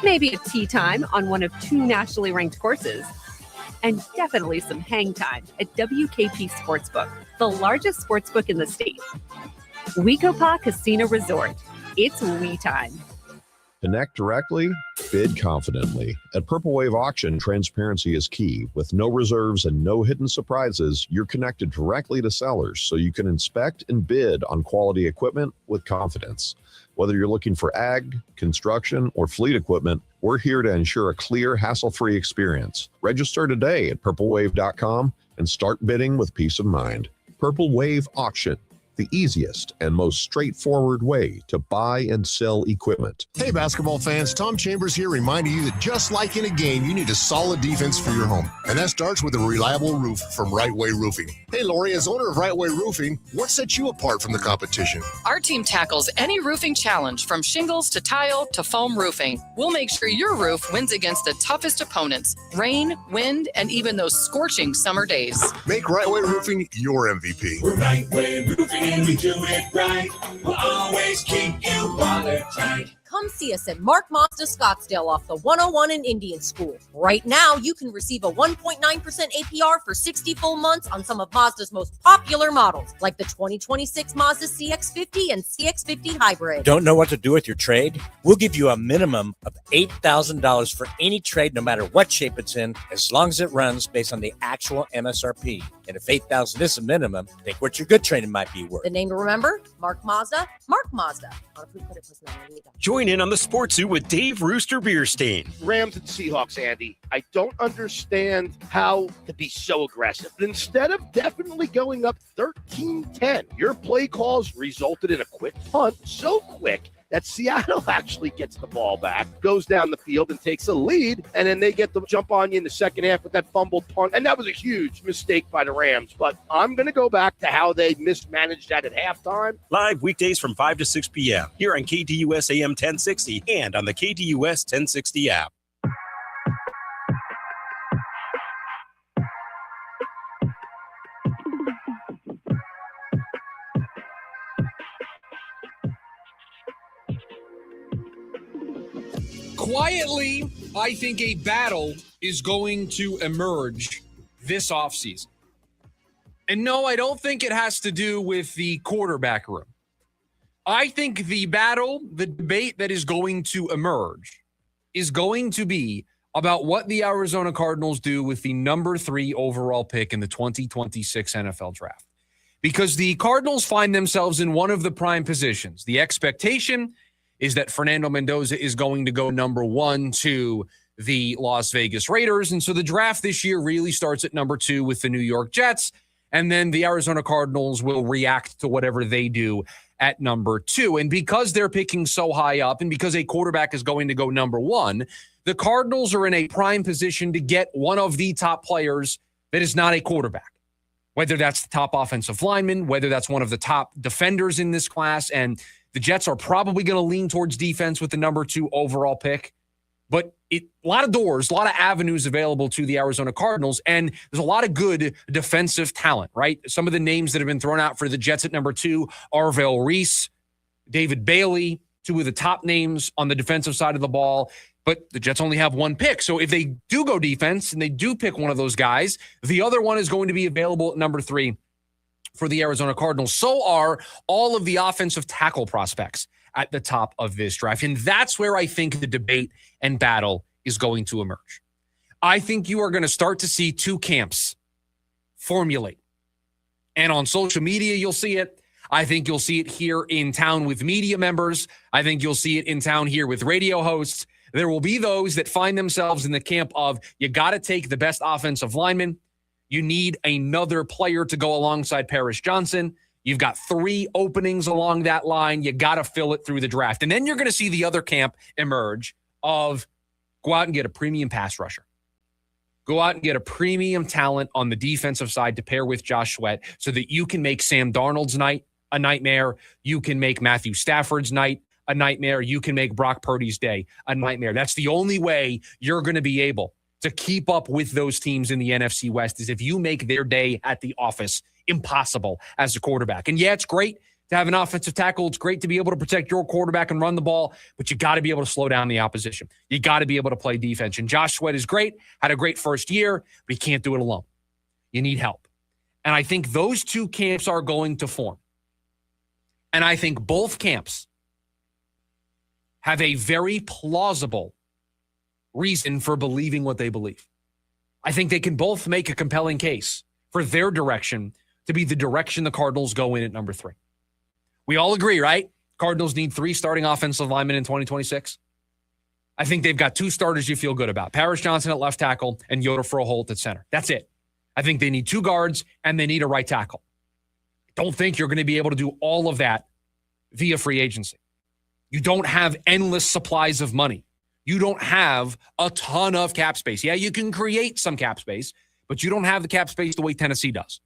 Maybe a tea time on one of 2 nationally ranked courses. And definitely some hang time at WKP Sportsbook, the largest sportsbook in the state. Wekopa Casino Resort. It's we time. Connect directly, bid confidently. At Purple Wave Auction, transparency is key. With no reserves and no hidden surprises, you're connected directly to sellers so you can inspect and bid on quality equipment with confidence. Whether you're looking for ag, construction, or fleet equipment, we're here to ensure a clear, hassle-free experience. Register today at purplewave.com and start bidding with peace of mind. Purple Wave Auction, the easiest and most straightforward way to buy and sell equipment. Hey, basketball fans, Tom Chambers here reminding you that just like in a game, you need a solid defense for your home. And that starts with a reliable roof from Right Way Roofing. Hey, Lori, as owner of Right Way Roofing, what sets you apart from the competition? Our team tackles any roofing challenge, from shingles to tile to foam roofing. We'll make sure your roof wins against the toughest opponents, rain, wind, and even those scorching summer days. Make Right Way Roofing your MVP. We're Right Way Roofing and we do it right. We'll always keep you watertight. Come see us at Mark Mazda Scottsdale off the 101 in Indian School. Right now, you can receive a 1.9% APR for 60 full months on some of Mazda's most popular models, like the 2026 Mazda CX-50 and CX-50 Hybrid. Don't know what to do with your trade? We'll give you a minimum of $8,000 for any trade, no matter what shape it's in, as long as it runs based on the actual MSRP. And if $8,000 is a minimum, think what your good trading might be worth. The name to remember? Mark Mazda. Mark Mazda. Join in on the Sports Zoo with Dave Rooster Beerstein. Rams and Seahawks, Andy. I don't understand how to be so aggressive. Instead of definitely going up 13-10, your play calls resulted in a quick punt, so quick that Seattle actually gets the ball back, goes down the field and takes a lead, and then they get the jump on you in the second half with that fumbled punt. And that was a huge mistake by the Rams. But I'm going to go back to how they mismanaged that at halftime. Live weekdays from 5 to 6 p.m. here on KDUS AM 1060 and on the KDUS 1060 app. Quietly, I think a battle is going to emerge this offseason. And no, I don't think it has to do with the quarterback room. I think the battle, the debate that is going to emerge is going to be about what the Arizona Cardinals do with the number 3 overall pick in the 2026 NFL draft. Because the Cardinals find themselves in one of the prime positions. The expectation is that Fernando Mendoza is going to go number 1 to the Las Vegas Raiders. And so the draft this year really starts at number 2 with the New York Jets. And then the Arizona Cardinals will react to whatever they do at number 2. And because they're picking so high up and because a quarterback is going to go number 1, the Cardinals are in a prime position to get one of the top players that is not a quarterback. Whether that's the top offensive lineman, whether that's one of the top defenders in this class. And the Jets are probably going to lean towards defense with the number 2 overall pick. But a lot of doors, a lot of avenues available to the Arizona Cardinals, and there's a lot of good defensive talent, right? Some of the names that have been thrown out for the Jets at number 2, Arvell Reese, David Bailey, 2 of the top names on the defensive side of the ball. But the Jets only have 1 pick. So if they do go defense and they do pick one of those guys, the other one is going to be available at number 3 for the Arizona Cardinals. So are all of the offensive tackle prospects at the top of this draft. And that's where I think the debate and battle is going to emerge. I think you are going to start to see 2 camps formulate. And on social media, you'll see it. I think you'll see it here in town with media members. I think you'll see it in town here with radio hosts. There will be those that find themselves in the camp of, you got to take the best offensive lineman. You need another player to go alongside Paris Johnson. You've got 3 openings along that line. You got to fill it through the draft. And then you're going to see the other camp emerge of go out and get a premium pass rusher. Go out and get a premium talent on the defensive side to pair with Josh Sweat so that you can make Sam Darnold's night a nightmare. You can make Matthew Stafford's night a nightmare. You can make Brock Purdy's day a nightmare. That's the only way you're going to be able to keep up with those teams in the NFC West, is if you make their day at the office impossible as a quarterback. And yeah, it's great to have an offensive tackle. It's great to be able to protect your quarterback and run the ball, but you got to be able to slow down the opposition. You got to be able to play defense. And Josh Sweat is great, had a great first year, but he can't do it alone. You need help. And I think those 2 camps are going to form. And I think both camps have a very plausible reason for believing what they believe. I think they can both make a compelling case for their direction to be the direction the Cardinals go in at number 3. We all agree, right? Cardinals need 3 starting offensive linemen in 2026. I think they've got 2 starters you feel good about. Paris Johnson at left tackle and Yoda Froholt at center. That's it. I think they need 2 guards and they need a right tackle. I don't think you're going to be able to do all of that via free agency. You don't have endless supplies of money. You don't have a ton of cap space. Yeah, you can create some cap space, but you don't have the cap space the way Tennessee does,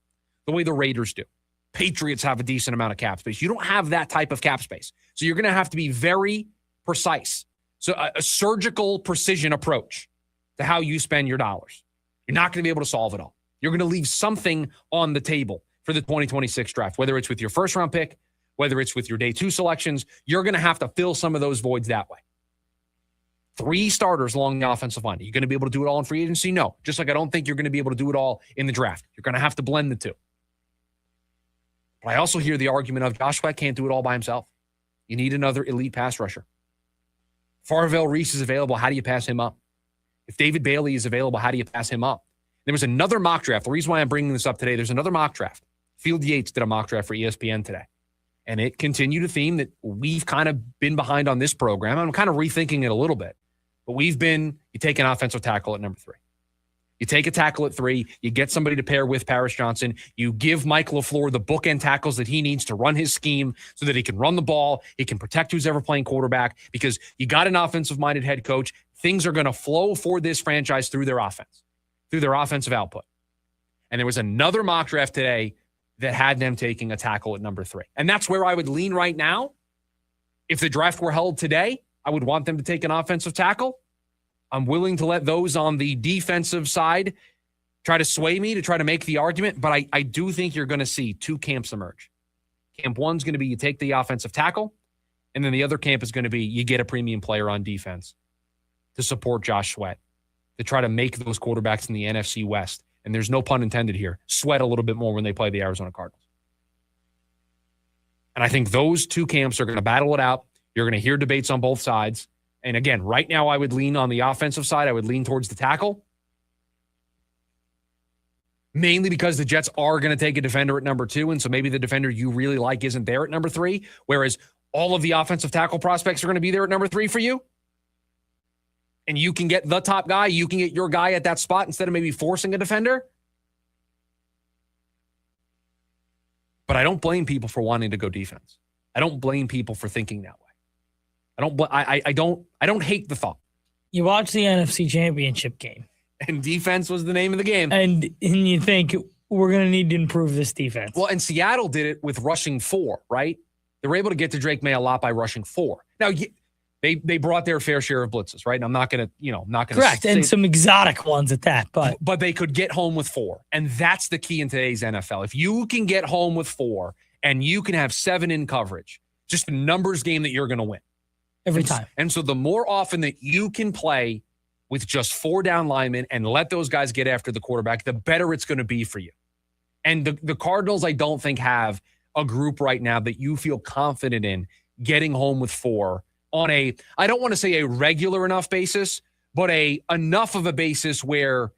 the way the Raiders do. Patriots have a decent amount of cap space. You don't have that type of cap space. So you're going to have to be very precise. So a surgical precision approach to how you spend your dollars. You're not going to be able to solve it all. You're going to leave something on the table for the 2026 draft, whether it's with your first round pick, whether it's with your day 2 selections. You're going to have to fill some of those voids that way. 3 starters along the offensive line. Are you going to be able to do it all in free agency? No. Just like I don't think you're going to be able to do it all in the draft. You're going to have to blend the 2. But I also hear the argument of Josh Sweat can't do it all by himself. You need another elite pass rusher. If Arvell Reese is available, how do you pass him up? If David Bailey is available, how do you pass him up? There was another mock draft. The reason why I'm bringing this up today, there's another mock draft. Field Yates did a mock draft for ESPN today. And it continued a theme that we've kind of been behind on this program. I'm kind of rethinking it a little bit. But you take an offensive tackle at number 3. You take a tackle at 3. You get somebody to pair with Paris Johnson. You give Mike LaFleur the bookend tackles that he needs to run his scheme so that he can run the ball. He can protect who's ever playing quarterback because you got an offensive-minded head coach. Things are going to flow for this franchise through their offense, through their offensive output. And there was another mock draft today that had them taking a tackle at number 3. And that's where I would lean right now. If the draft were held today, I would want them to take an offensive tackle. I'm willing to let those on the defensive side try to sway me to try to make the argument, but I do think you're going to see 2 camps emerge. Camp 1's going to be you take the offensive tackle, and then the other camp is going to be you get a premium player on defense to support Josh Sweat, to try to make those quarterbacks in the NFC West, and there's no pun intended here, sweat a little bit more when they play the Arizona Cardinals. And I think those 2 camps are going to battle it out. You're going to hear debates on both sides. And again, right now I would lean on the offensive side. I would lean towards the tackle. Mainly because the Jets are going to take a defender at number 2. And so maybe the defender you really like isn't there at number 3. Whereas all of the offensive tackle prospects are going to be there at number 3 for you. And you can get the top guy. You can get your guy at that spot instead of maybe forcing a defender. But I don't blame people for wanting to go defense. I don't blame people for thinking that way. I don't hate the thought. You watch the NFC Championship game. And defense was the name of the game. And you think, we're going to need to improve this defense. Well, and Seattle did it with rushing 4, right? They were able to get to Drake May a lot by rushing 4. Now, they brought their fair share of blitzes, right? And I'm not going to correct, and some exotic ones at that, but they could get home with 4. And that's the key in today's NFL. If you can get home with 4 and you can have 7 in coverage, just a numbers game that you're going to win. Every time. And so the more often that you can play with just 4 down linemen and let those guys get after the quarterback, the better it's going to be for you. And the Cardinals, I don't think, have a group right now that you feel confident in getting home with 4 on I don't want to say a regular enough basis, but enough of a basis where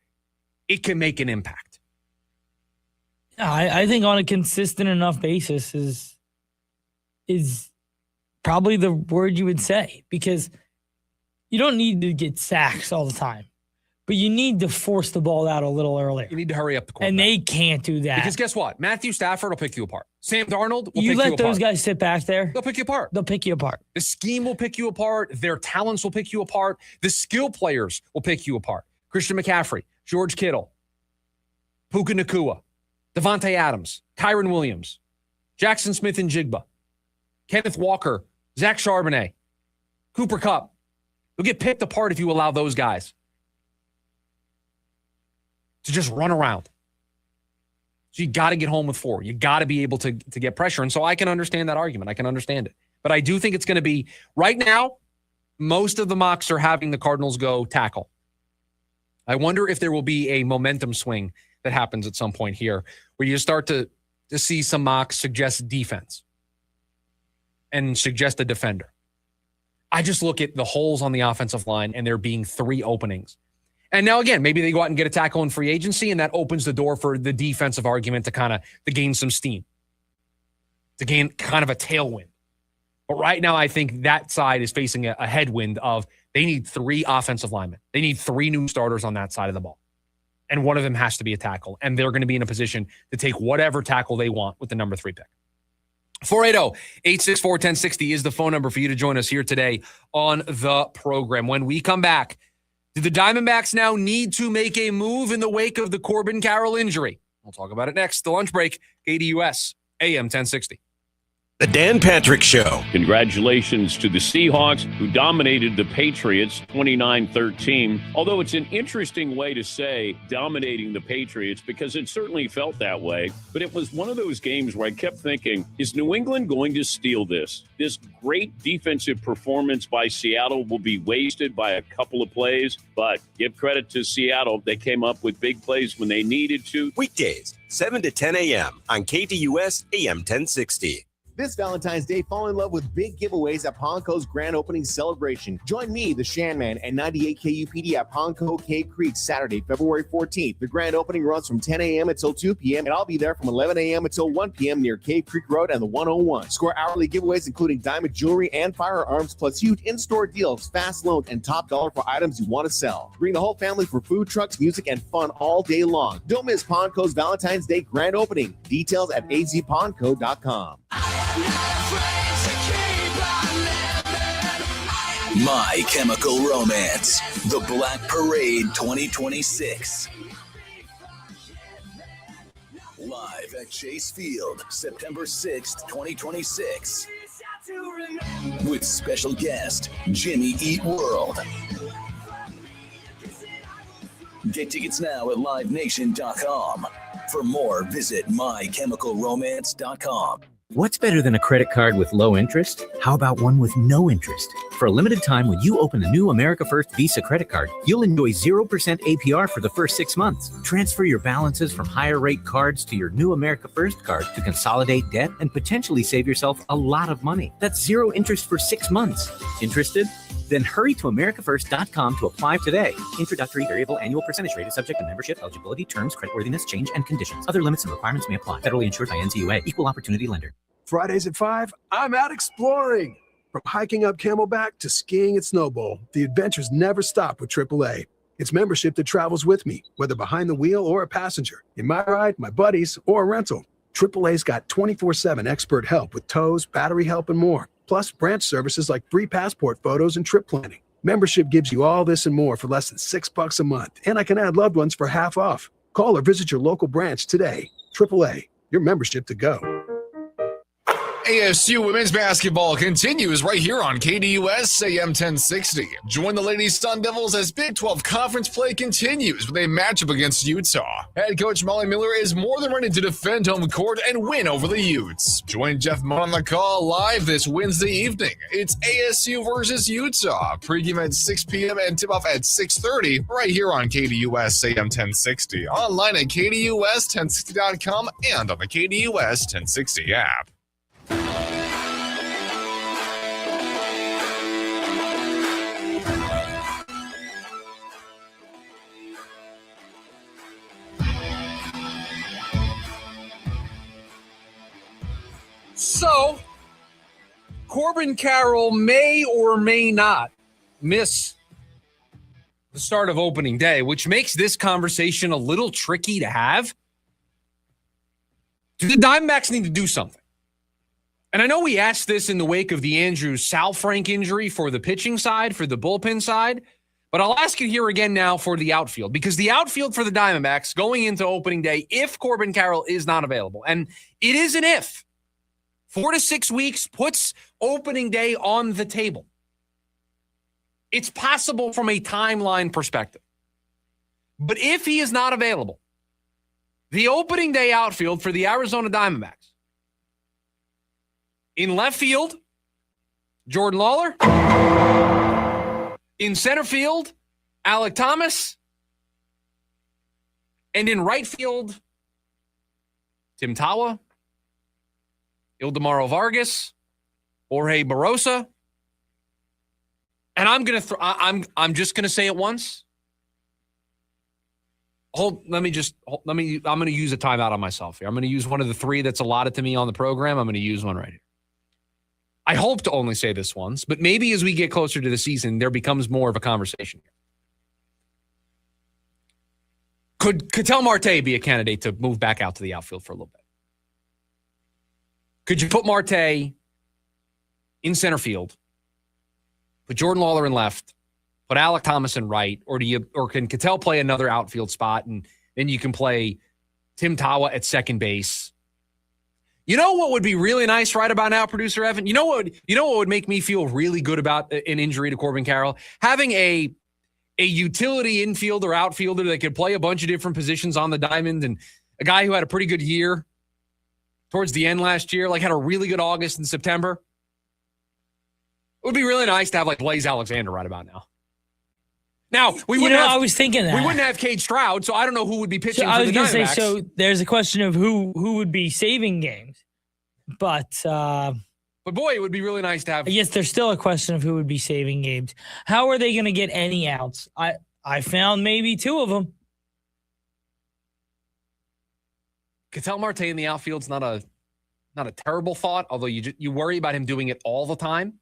it can make an impact. I think on a consistent enough basis is probably the word you would say, because you don't need to get sacks all the time, but you need to force the ball out a little earlier. You need to hurry up the quarterback. And they can't do that. Because guess what? Matthew Stafford will pick you apart. Sam Darnold will pick you apart. You let those guys sit back there. They'll pick you apart. They'll pick you apart. The scheme will pick you apart. Their talents will pick you apart. The skill players will pick you apart. Christian McCaffrey, George Kittle, Puka Nacua, Devontae Adams, Kyron Williams, Jackson Smith and Jigba, Kenneth Walker, Zach Charbonnet, Cooper Kupp. You'll get picked apart if you allow those guys to just run around. So you got to get home with 4. You got to be able to get pressure. And so I can understand that argument. I can understand it. But I do think it's going to be, right now, most of the mocks are having the Cardinals go tackle. I wonder if there will be a momentum swing that happens at some point here where you start to see some mocks suggest defense and suggest a defender. I just look at the holes on the offensive line and there being 3 openings. And now, again, maybe they go out and get a tackle in free agency, and that opens the door for the defensive argument to gain some steam, to gain kind of a tailwind. But right now, I think that side is facing a headwind of they need 3 offensive linemen. They need 3 new starters on that side of the ball. And one of them has to be a tackle. And they're going to be in a position to take whatever tackle they want with the number 3 pick. 480-864-1060 is the phone number for you to join us here today on the program. When we come back, do the Diamondbacks now need to make a move in the wake of the Corbin Carroll injury? We'll talk about it next. The lunch break, KDUS, AM 1060. The Dan Patrick Show. Congratulations to the Seahawks, who dominated the Patriots 29-13. Although it's an interesting way to say dominating the Patriots, because it certainly felt that way. But it was one of those games where I kept thinking, is New England going to steal this? This great defensive performance by Seattle will be wasted by a couple of plays. But give credit to Seattle. They came up with big plays when they needed to. Weekdays, 7 to 10 a.m. on KDUS AM 1060. This Valentine's Day, fall in love with big giveaways at Ponco's grand opening celebration. Join me, the Shanman, and 98 KUPD at Ponco Cave Creek Saturday, February 14th. The grand opening runs from 10 a.m. until 2 p.m., and I'll be there from 11 a.m. until 1 p.m. near Cave Creek Road and the 101. Score hourly giveaways including diamond jewelry and firearms, plus huge in-store deals, fast loans, and top dollar for items you want to sell. Bring the whole family for food trucks, music, and fun all day long. Don't miss Ponco's Valentine's Day grand opening. Details at azponco.com. My Chemical Romance, The Black Parade 2026. Live at Chase Field, September 6th, 2026. With special guest, Jimmy Eat World. Get tickets now at livenation.com. For more, visit mychemicalromance.com. What's better than a credit card with low interest? How about one with no interest? For a limited time, when you open a new America First Visa credit card, you'll enjoy 0% APR for the first 6 months. Transfer your balances from higher rate cards to your new America First card to consolidate debt and potentially save yourself a lot of money. That's 0 interest for 6 months. Interested? Then hurry to americafirst.com to apply today. Introductory variable annual percentage rate is subject to membership, eligibility, terms, creditworthiness, change, and conditions. Other limits and requirements may apply. Federally insured by NCUA. Equal opportunity lender. Fridays at 5, I'm out exploring. From hiking up Camelback to skiing at Snowbowl, the adventures never stop with AAA. It's membership that travels with me, whether behind the wheel or a passenger, in my ride, my buddies, or a rental. AAA's got 24/7 expert help with tows, battery help, and more. Plus branch services like free passport photos and trip planning. Membership gives you all this and more for less than $6 a month, and I can add loved ones for half off. Call or visit your local branch today. AAA, your membership to go. ASU women's basketball continues right here on KDUS AM 1060. Join the Lady Sun Devils as Big 12 conference play continues with a matchup against Utah. Head coach Molly Miller is more than ready to defend home court and win over the Utes. Join Jeff Munn on the call live this Wednesday evening. It's ASU versus Utah. Pregame at 6 p.m. and tip-off at 6:30 right here on KDUS AM 1060. Online at KDUS1060.com and on the KDUS 1060 app. So, Corbin Carroll may or may not miss the start of opening day, which makes this conversation a little tricky to have. Do the Diamondbacks need to do something? And I know we asked this in the wake of the Andrew Sal-Frank injury for the pitching side, for the bullpen side, but I'll ask it here again now for the outfield, because the outfield for the Diamondbacks going into opening day, if Corbin Carroll is not available, and it is an if, 4 to 6 weeks puts opening day on the table. It's possible from a timeline perspective. But if he is not available, the opening day outfield for the Arizona Diamondbacks, in left field, Jordan Lawler. In center field, Alek Thomas. And in right field, Tim Tawa, Ildemaro Vargas, Jorge Barosa. And I'm just gonna say it once. I'm gonna use a timeout on myself here. I'm gonna use one of the 3 that's allotted to me on the program. I'm gonna use one right here. I hope to only say this once, but maybe as we get closer to the season, there becomes more of a conversation here. Could Ketel Marte be a candidate to move back out to the outfield for a little bit? Could you put Marte in center field, put Jordan Lawler in left, put Alek Thomas in right, or can Ketel play another outfield spot and then you can play Tim Tawa at second base? You know what would be really nice right about now, producer Evan? You know what would make me feel really good about an injury to Corbin Carroll? Having a utility infielder, outfielder that could play a bunch of different positions on the diamond, and a guy who had a pretty good year towards the end last year, like had a really good August and September. It would be really nice to have like Blaze Alexander right about now. Now, I was thinking that. We wouldn't have Cade Stroud, so I don't know who would be pitching I for was the going to Diamondbacks. say, so there's a question of who would be saving games. But boy, it would be really nice to have. I guess there's still a question of who would be saving games. How are they going to get any outs? I found maybe 2 of them. Ketel Marte in the outfield's not a terrible thought, although you worry about him doing it all the time,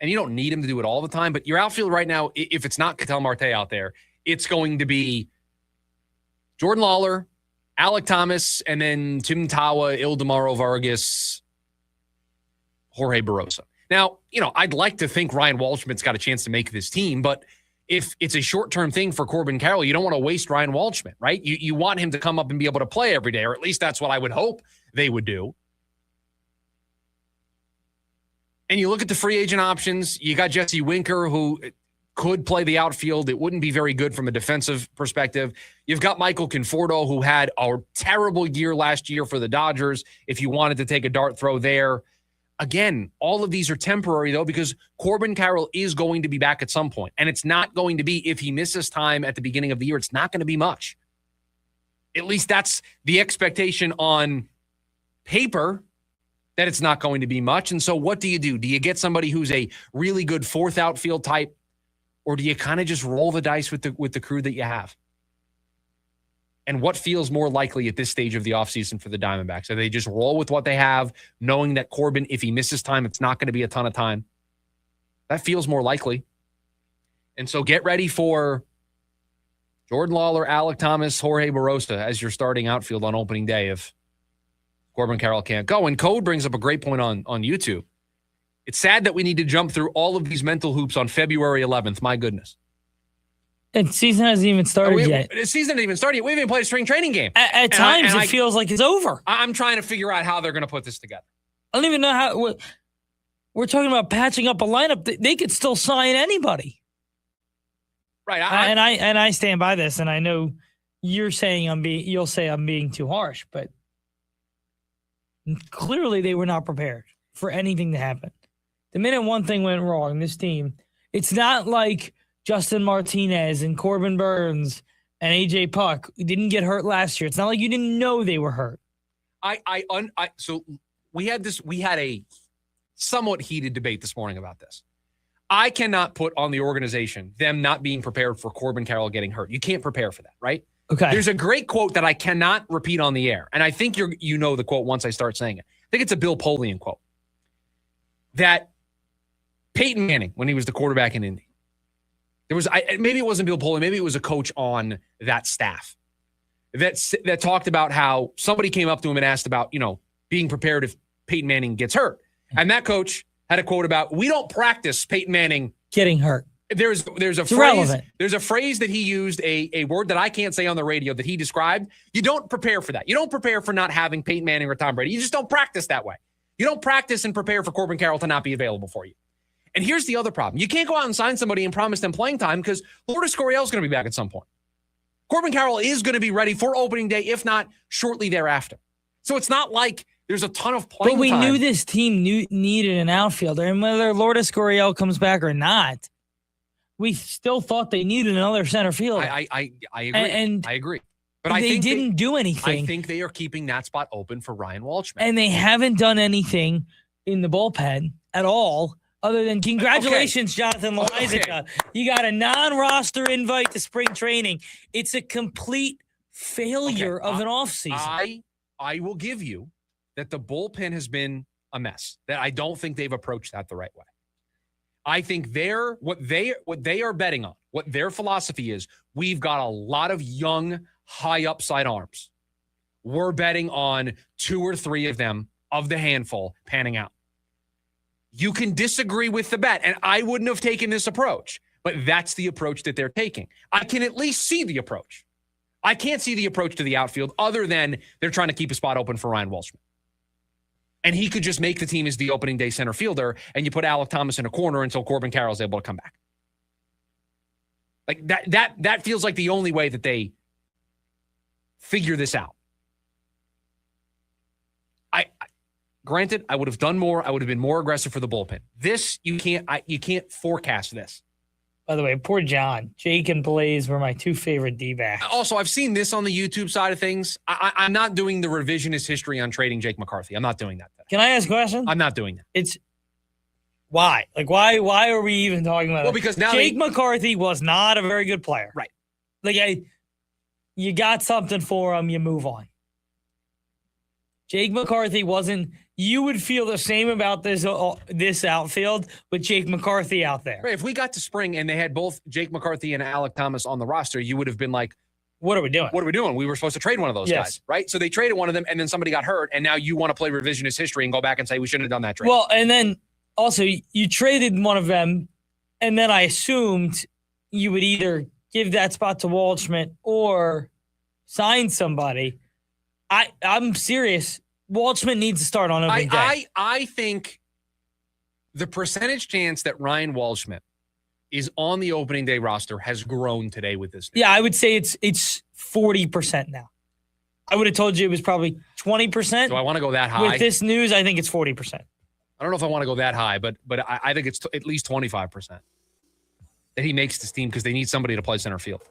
and you don't need him to do it all the time. But your outfield right now, if it's not Ketel Marte out there, it's going to be Jordan Lawler, Alek Thomas, and then Tim Tawa, Ildemaro Vargas, Jorge Barrosa. Now, I'd like to think Ryan Waldschmidt's got a chance to make this team, but if it's a short-term thing for Corbin Carroll, you don't want to waste Ryan Waldschmidt, right? You want him to come up and be able to play every day, or at least that's what I would hope they would do. And you look at the free agent options, you got Jesse Winker, who could play the outfield. It wouldn't be very good from a defensive perspective. You've got Michael Conforto, who had a terrible year last year for the Dodgers, if you wanted to take a dart throw there. Again, all of these are temporary, though, because Corbin Carroll is going to be back at some point. And it's not going to be, if he misses time at the beginning of the year, it's not going to be much. At least that's the expectation on paper, that it's not going to be much. And so what do? Do you get somebody who's a really good fourth outfield type, or do you kind of just roll the dice with the crew that you have? And what feels more likely at this stage of the offseason for the Diamondbacks? Do they just roll with what they have, knowing that Corbin, if he misses time, it's not going to be a ton of time? That feels more likely. And so get ready for Jordan Lawler, Alek Thomas, Jorge Barrosa as your starting outfield on opening day if Corbin Carroll can't go. And Code brings up a great point on YouTube. It's sad that we need to jump through all of these mental hoops on February 11th. My goodness. And season hasn't even started yet. The season hasn't even started yet. We haven't even played a spring training game. At times, it feels like it's over. I'm trying to figure out how they're going to put this together. I don't even know how. We're talking about patching up a lineup. They could still sign anybody. Right. And I stand by this, and I know you're saying you'll say I'm being too harsh, but clearly they were not prepared for anything to happen. The minute one thing went wrong, this team, it's not like Justin Martinez and Corbin Burns and AJ Puck didn't get hurt last year. It's not like you didn't know they were hurt. So we had a somewhat heated debate this morning about this. I cannot put on the organization them not being prepared for Corbin Carroll getting hurt. You can't prepare for that, right? Okay. There's a great quote that I cannot repeat on the air, and I think you know the quote once I start saying it. I think it's a Bill Polian quote. That Peyton Manning, when he was the quarterback in Indy, maybe it wasn't Bill Polian, maybe it was a coach on that staff that talked about how somebody came up to him and asked about, being prepared if Peyton Manning gets hurt. And that coach had a quote about, we don't practice Peyton Manning getting hurt. There's a phrase. There's a phrase that he used, a word that I can't say on the radio that he described. You don't prepare for that. You don't prepare for not having Peyton Manning or Tom Brady. You just don't practice that way. You don't practice and prepare for Corbin Carroll to not be available for you. And here's the other problem. You can't go out and sign somebody and promise them playing time because Lourdes Gurriel's going to be back at some point. Corbin Carroll is going to be ready for opening day, if not shortly thereafter. So it's not like there's a ton of playing time. But we knew this team needed an outfielder, and whether Lourdes Gurriel comes back or not, we still thought they needed another center fielder. I agree. I agree. But they didn't do anything. I think they are keeping that spot open for Ryan Waldschmidt. And they haven't done anything in the bullpen at all, other than congratulations, Jonathan Loizica. Okay. You got a non-roster invite to spring training. It's a complete failure of an offseason. I will give you that the bullpen has been a mess. That I don't think they've approached that the right way. I think what they are betting on, what their philosophy is, we've got a lot of young, high upside arms. We're betting on 2 or 3 of them, of the handful, panning out. You can disagree with the bet, and I wouldn't have taken this approach, but that's the approach that they're taking. I can at least see the approach. I can't see the approach to the outfield other than they're trying to keep a spot open for Ryan Waldschmidt. And he could just make the team as the opening day center fielder, and you put Alek Thomas in a corner until Corbin Carroll is able to come back. Like that feels like the only way that they figure this out. Granted, I would have done more. I would have been more aggressive for the bullpen. This you can't forecast this. By the way, poor John. Jake and Blaze were my two favorite D-backs. Also, I've seen this on the YouTube side of things. I'm not doing the revisionist history on trading Jake McCarthy. I'm not doing that. Can I ask a question? I'm not doing that. It's why? Like, why are we even talking about it? Well, because now Jake McCarthy was not a very good player. Right. Like, you got something for him, you move on. Jake McCarthy wasn't. You would feel the same about this outfield with Jake McCarthy out there. Right, if we got to spring and they had both Jake McCarthy and Alec Thomas on the roster, you would have been like, what are we doing? What are we doing? We were supposed to trade one of those guys, right? So they traded one of them, and then somebody got hurt, and now you want to play revisionist history and go back and say we shouldn't have done that trade. Well, and then also you traded one of them, and then I assumed you would either give that spot to Waldschmidt or sign somebody. I'm serious. Waldschmidt needs to start on opening day. I think the percentage chance that Ryan Waldschmidt is on the opening day roster has grown today with this news. Yeah, I would say it's 40% now. I would have told you it was probably 20%. Do I want to go that high? With this news, I think it's 40%. I don't know if I want to go that high, but I think it's at least 25% that he makes this team because they need somebody to play center field.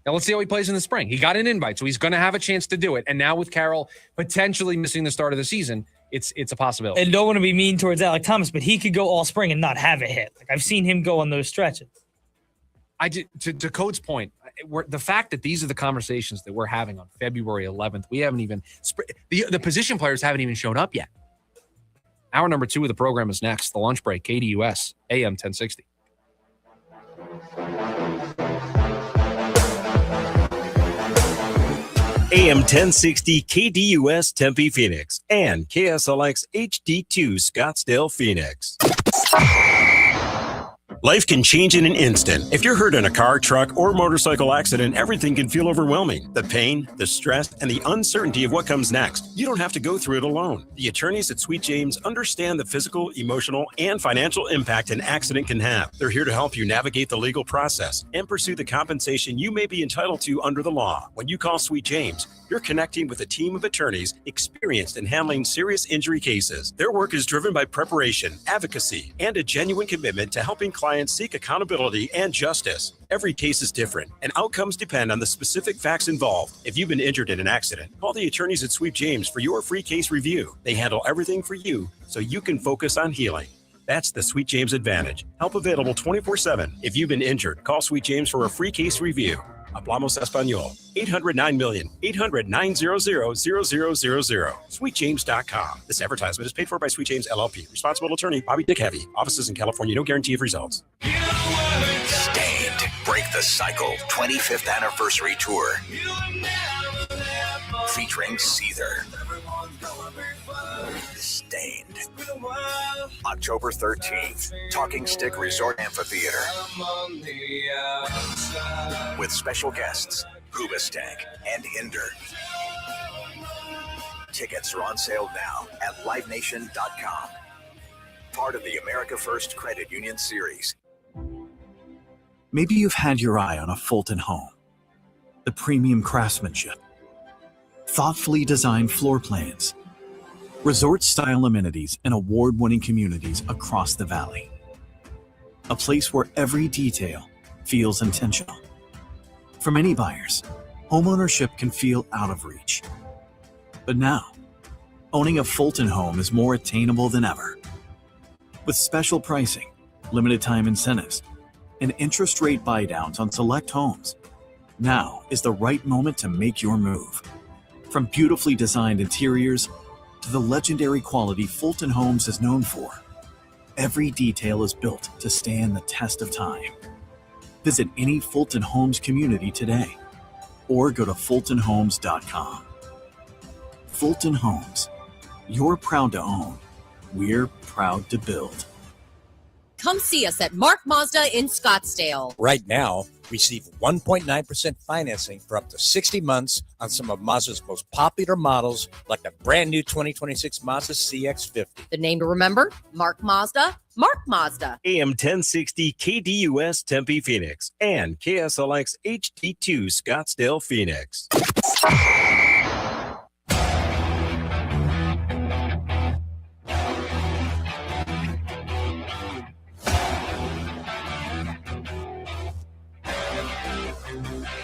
Now, let's see how he plays in the spring. He got an invite, so he's going to have a chance to do it. And now with Carroll potentially missing the start of the season, it's a possibility. And don't want to be mean towards Alec Thomas, but he could go all spring and not have a hit. Like, I've seen him go on those stretches. To Code's point, the fact that these are the conversations that we're having on February 11th, we haven't even the position players haven't even shown up yet. Hour number 2 of the program is next. The lunch break, KDUS, AM 1060. AM 1060 KDUS Tempe Phoenix and KSLX HD2 Scottsdale Phoenix. Life can change in an instant. If you're hurt in a car, truck, or motorcycle accident, everything can feel overwhelming. The pain, the stress, and the uncertainty of what comes next. You don't have to go through it alone. The attorneys at Sweet James understand the physical, emotional, and financial impact an accident can have. They're here to help you navigate the legal process and pursue the compensation you may be entitled to under the law. When you call Sweet James, you're connecting with a team of attorneys experienced in handling serious injury cases. Their work is driven by preparation, advocacy, and a genuine commitment to helping clients seek accountability and justice. Every case is different, and outcomes depend on the specific facts involved. If you've been injured in an accident, call the attorneys at Sweet James for your free case review. They handle everything for you so you can focus on healing. That's the Sweet James advantage. Help available 24/7. If you've been injured, call Sweet James for a free case review. Hablamos Español. 800-900-0000. SweetJames.com. This advertisement is paid for by Sweet James LLP. Responsible attorney, Bobby Dick Heavy. Offices in California. No guarantee of results. Stained. Break the Cycle 25th Anniversary Tour. Featuring Seether. Stained. October 13th, Talking Stick Resort Amphitheater. With special guests, Hoobastank and Hinder. Tickets are on sale now at livenation.com. Part of the America First Credit Union series. Maybe you've had your eye on a Fulton home. The premium craftsmanship, thoughtfully designed floor plans, resort-style amenities, and award-winning communities across the valley. A place where every detail feels intentional. For many buyers, homeownership can feel out of reach. But now, owning a Fulton home is more attainable than ever. With special pricing, limited time incentives, and interest rate buydowns on select homes, now is the right moment to make your move. From beautifully designed interiors to the legendary quality Fulton Homes is known for, every detail is built to stand the test of time. Visit any Fulton Homes community today or go to fultonhomes.com. Fulton Homes. You're proud to own. We're proud to build. Come see us at Mark Mazda in Scottsdale. Right now, receive 1.9% financing for up to 60 months on some of Mazda's most popular models, like the brand new 2026 Mazda CX-50. The name to remember, Mark Mazda, Mark Mazda. AM 1060 KDUS Tempe Phoenix and KSLX HD2 Scottsdale Phoenix.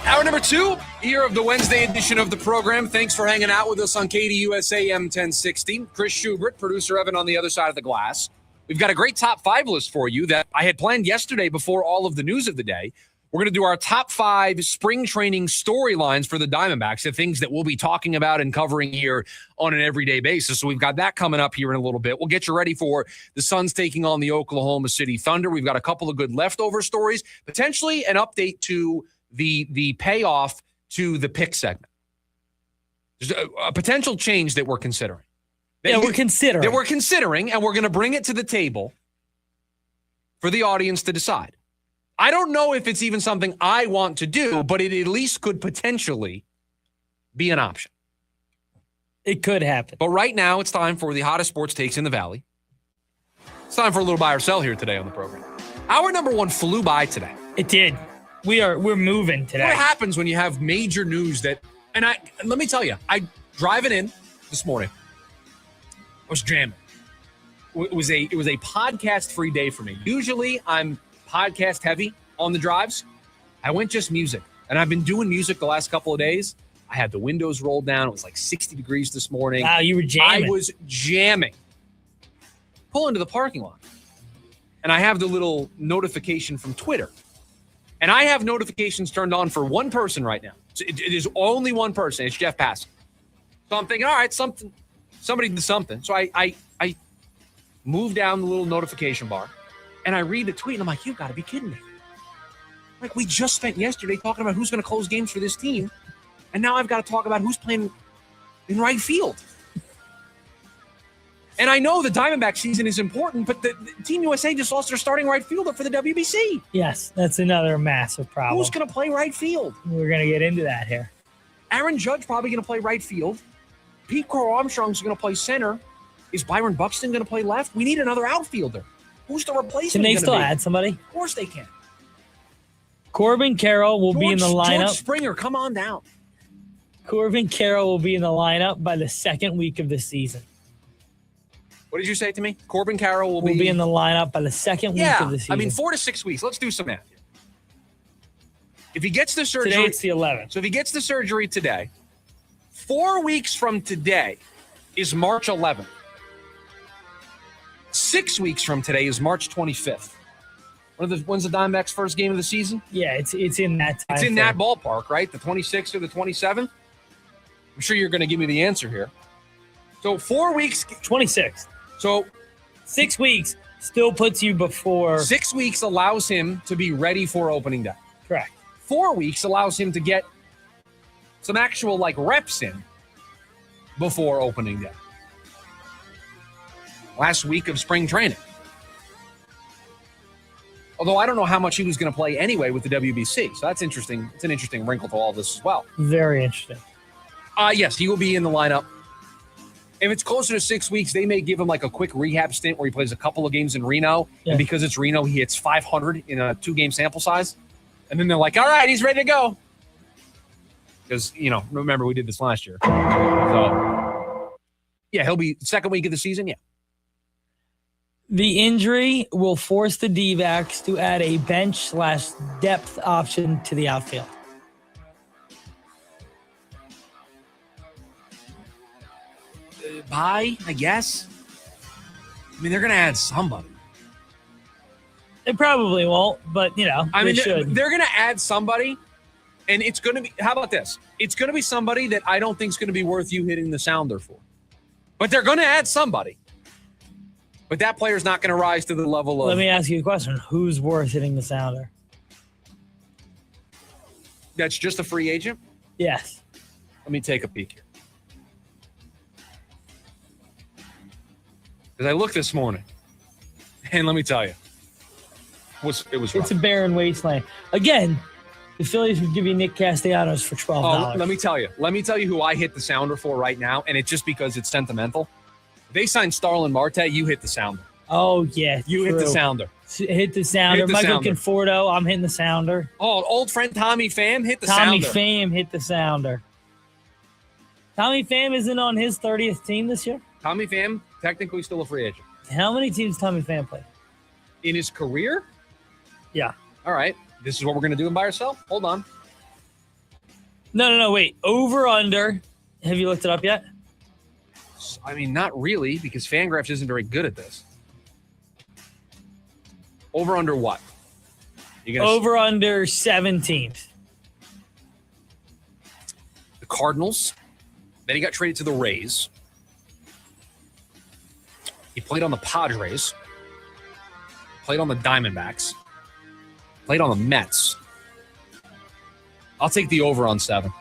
Hour number 2 here of the Wednesday edition of the program. Thanks for hanging out with us on KDUS AM 1060. Chris Schubert, producer Evan on the other side of the glass. We've got a great top 5 list for you that I had planned yesterday before all of the news of the day. We're going to do our top 5 spring training storylines for the Diamondbacks, the things that we'll be talking about and covering here on an everyday basis. So we've got that coming up here in a little bit. We'll get you ready for the Suns taking on the Oklahoma City Thunder. We've got a couple of good leftover stories, potentially an update to the payoff to the pick segment. There's a potential change that we're considering. We're considering. That we're considering, and we're going to bring it to the table for the audience to decide. I don't know if it's even something I want to do, but it at least could potentially be an option. It could happen. But right now, it's time for the hottest sports takes in the Valley. It's time for a little buy or sell here today on the program. Hour number 1 flew by today. It did. We're moving today. What happens when you have major news that, and let me tell you, I driving in this morning, I was jamming. It was a podcast-free day for me. Usually I'm podcast heavy on the drives. I went just music, and I've been doing music the last couple of days. I had the windows rolled down. It was like 60 degrees this morning. Wow, you were jamming. I was jamming. Pull into the parking lot, and I have the little notification from Twitter. And I have notifications turned on for one person right now. It is only one person. It's Jeff Passan. So I'm thinking, all right, somebody did something. So I move down the little notification bar, and I read the tweet, and I'm like, you got to be kidding me. Like, we just spent yesterday talking about who's going to close games for this team, and now I've got to talk about who's playing in right field. And I know the Diamondback season is important, but the Team USA just lost their starting right fielder for the WBC. Yes, that's another massive problem. Who's going to play right field? We're going to get into that here. Aaron Judge probably going to play right field. Pete Crow Armstrong's going to play center. Is Byron Buxton going to play left? We need another outfielder. Who's the replacement? Can they still add somebody? Of course they can. Corbin Carroll will be in the lineup. George Springer, come on down. Corbin Carroll will be in the lineup by the second week of the season. What did you say to me? Corbin Carroll will be in the lineup by the second week of the season. I mean, 4 to 6 weeks. Let's do some math here. If he gets the surgery. Today it's the 11th. So if he gets the surgery today, 4 weeks from today is March 11th. 6 weeks from today is March 25th. When's the Diamondbacks' first game of the season? Yeah, it's in that time. It's in that ballpark, right? The 26th or the 27th? I'm sure you're going to give me the answer here. So 4 weeks. 26th. So 6 weeks still puts you before. 6 weeks allows him to be ready for opening day. Correct. 4 weeks allows him to get some actual reps in before opening day. Last week of spring training. Although I don't know how much he was going to play anyway with the WBC. So that's interesting. It's an interesting wrinkle to all this as well. Very interesting. Yes, he will be in the lineup. If it's closer to 6 weeks, they may give him a quick rehab stint where he plays a couple of games in Reno. Yeah. And because it's Reno, he hits 500 in a 2-game sample size. And then they're like, all right, he's ready to go. Because, remember we did this last year. So, yeah, he'll be second week of the season, yeah. The injury will force the D-backs to add a bench/depth option to the outfield. I guess. I mean, they're going to add somebody. They probably won't, but, they should. They're going to add somebody, and it's going to be – how about this? It's going to be somebody that I don't think is going to be worth you hitting the sounder for. But they're going to add somebody. But that player's not going to rise to the level of – Let me ask you a question. Who's worth hitting the sounder? That's just a free agent? Yes. Let me take a peek here. Because I looked this morning, and let me tell you, it was rough. It's a barren wasteland. Again, the Phillies would give you Nick Castellanos for $12. Oh, let me tell you who I hit the sounder for right now, and it's just because it's sentimental. They signed Starlin Marte, you hit the sounder. Oh, yeah. You hit the sounder. Hit the sounder. Michael Conforto, I'm hitting the sounder. Oh, old friend Tommy Pham hit the sounder. Tommy Pham hit the sounder. Tommy Pham isn't on his 30th team this year? Tommy Pham, technically still a free agent. How many teams Tommy Pham played? In his career? Yeah. All right. This is what we're going to do in buy or sell? Hold on. No, wait. Over, under. Have you looked it up yet? I mean, not really, because Fangraphs isn't very good at this. Over, under what? Over, under 17. The Cardinals. Then he got traded to the Rays. He played on the Padres. Played on the Diamondbacks. Played on the Mets. I'll take the over on 7.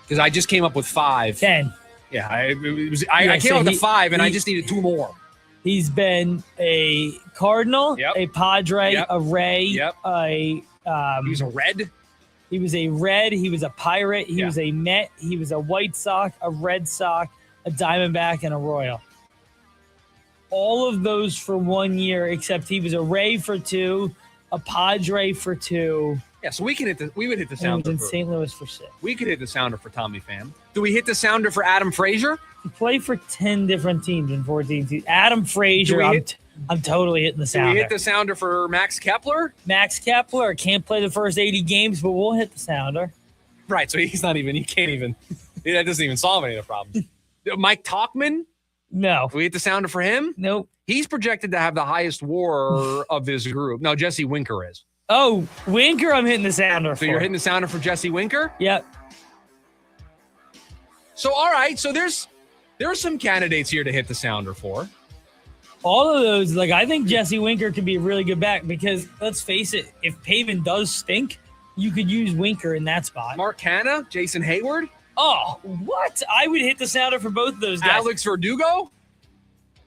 Because I just came up with 5. 10. Yeah, I came up with 5, and I just needed 2 more. He's been a Cardinal, a Padre, a Ray, he was a Red. He was a Red. He was a Pirate. He was a Met. He was a White Sox, a Red Sox, a Diamondback, and a Royal. All of those for 1 year, except he was a Ray for 2, a Padre for 2. Yeah, so we would hit the sounder. In St. Louis for 6. We could hit the sounder for Tommy Pham. Do we hit the sounder for Adam Frazier? He played for 10 different teams in 14 teams. Adam Frazier, I'm totally hitting the sounder. Do we hit the sounder for Max Kepler? Max Kepler can't play the first 80 games, but we'll hit the sounder. Right, so he can't even, that doesn't even solve any of the problems. Mike Tauchman? No. Do we hit the sounder for him? Nope. He's projected to have the highest WAR of this group. No, Jesse Winker is. Oh, Winker, I'm hitting the sounder for. So you're hitting the sounder for Jesse Winker? Yep. So, all right. So there are some candidates here to hit the sounder for. All of those, I think Jesse Winker could be a really good back because, let's face it, if Pavin does stink, you could use Winker in that spot. Mark Hanna, Jason Hayward. Oh, what? I would hit the sounder for both of those guys. Alex Verdugo?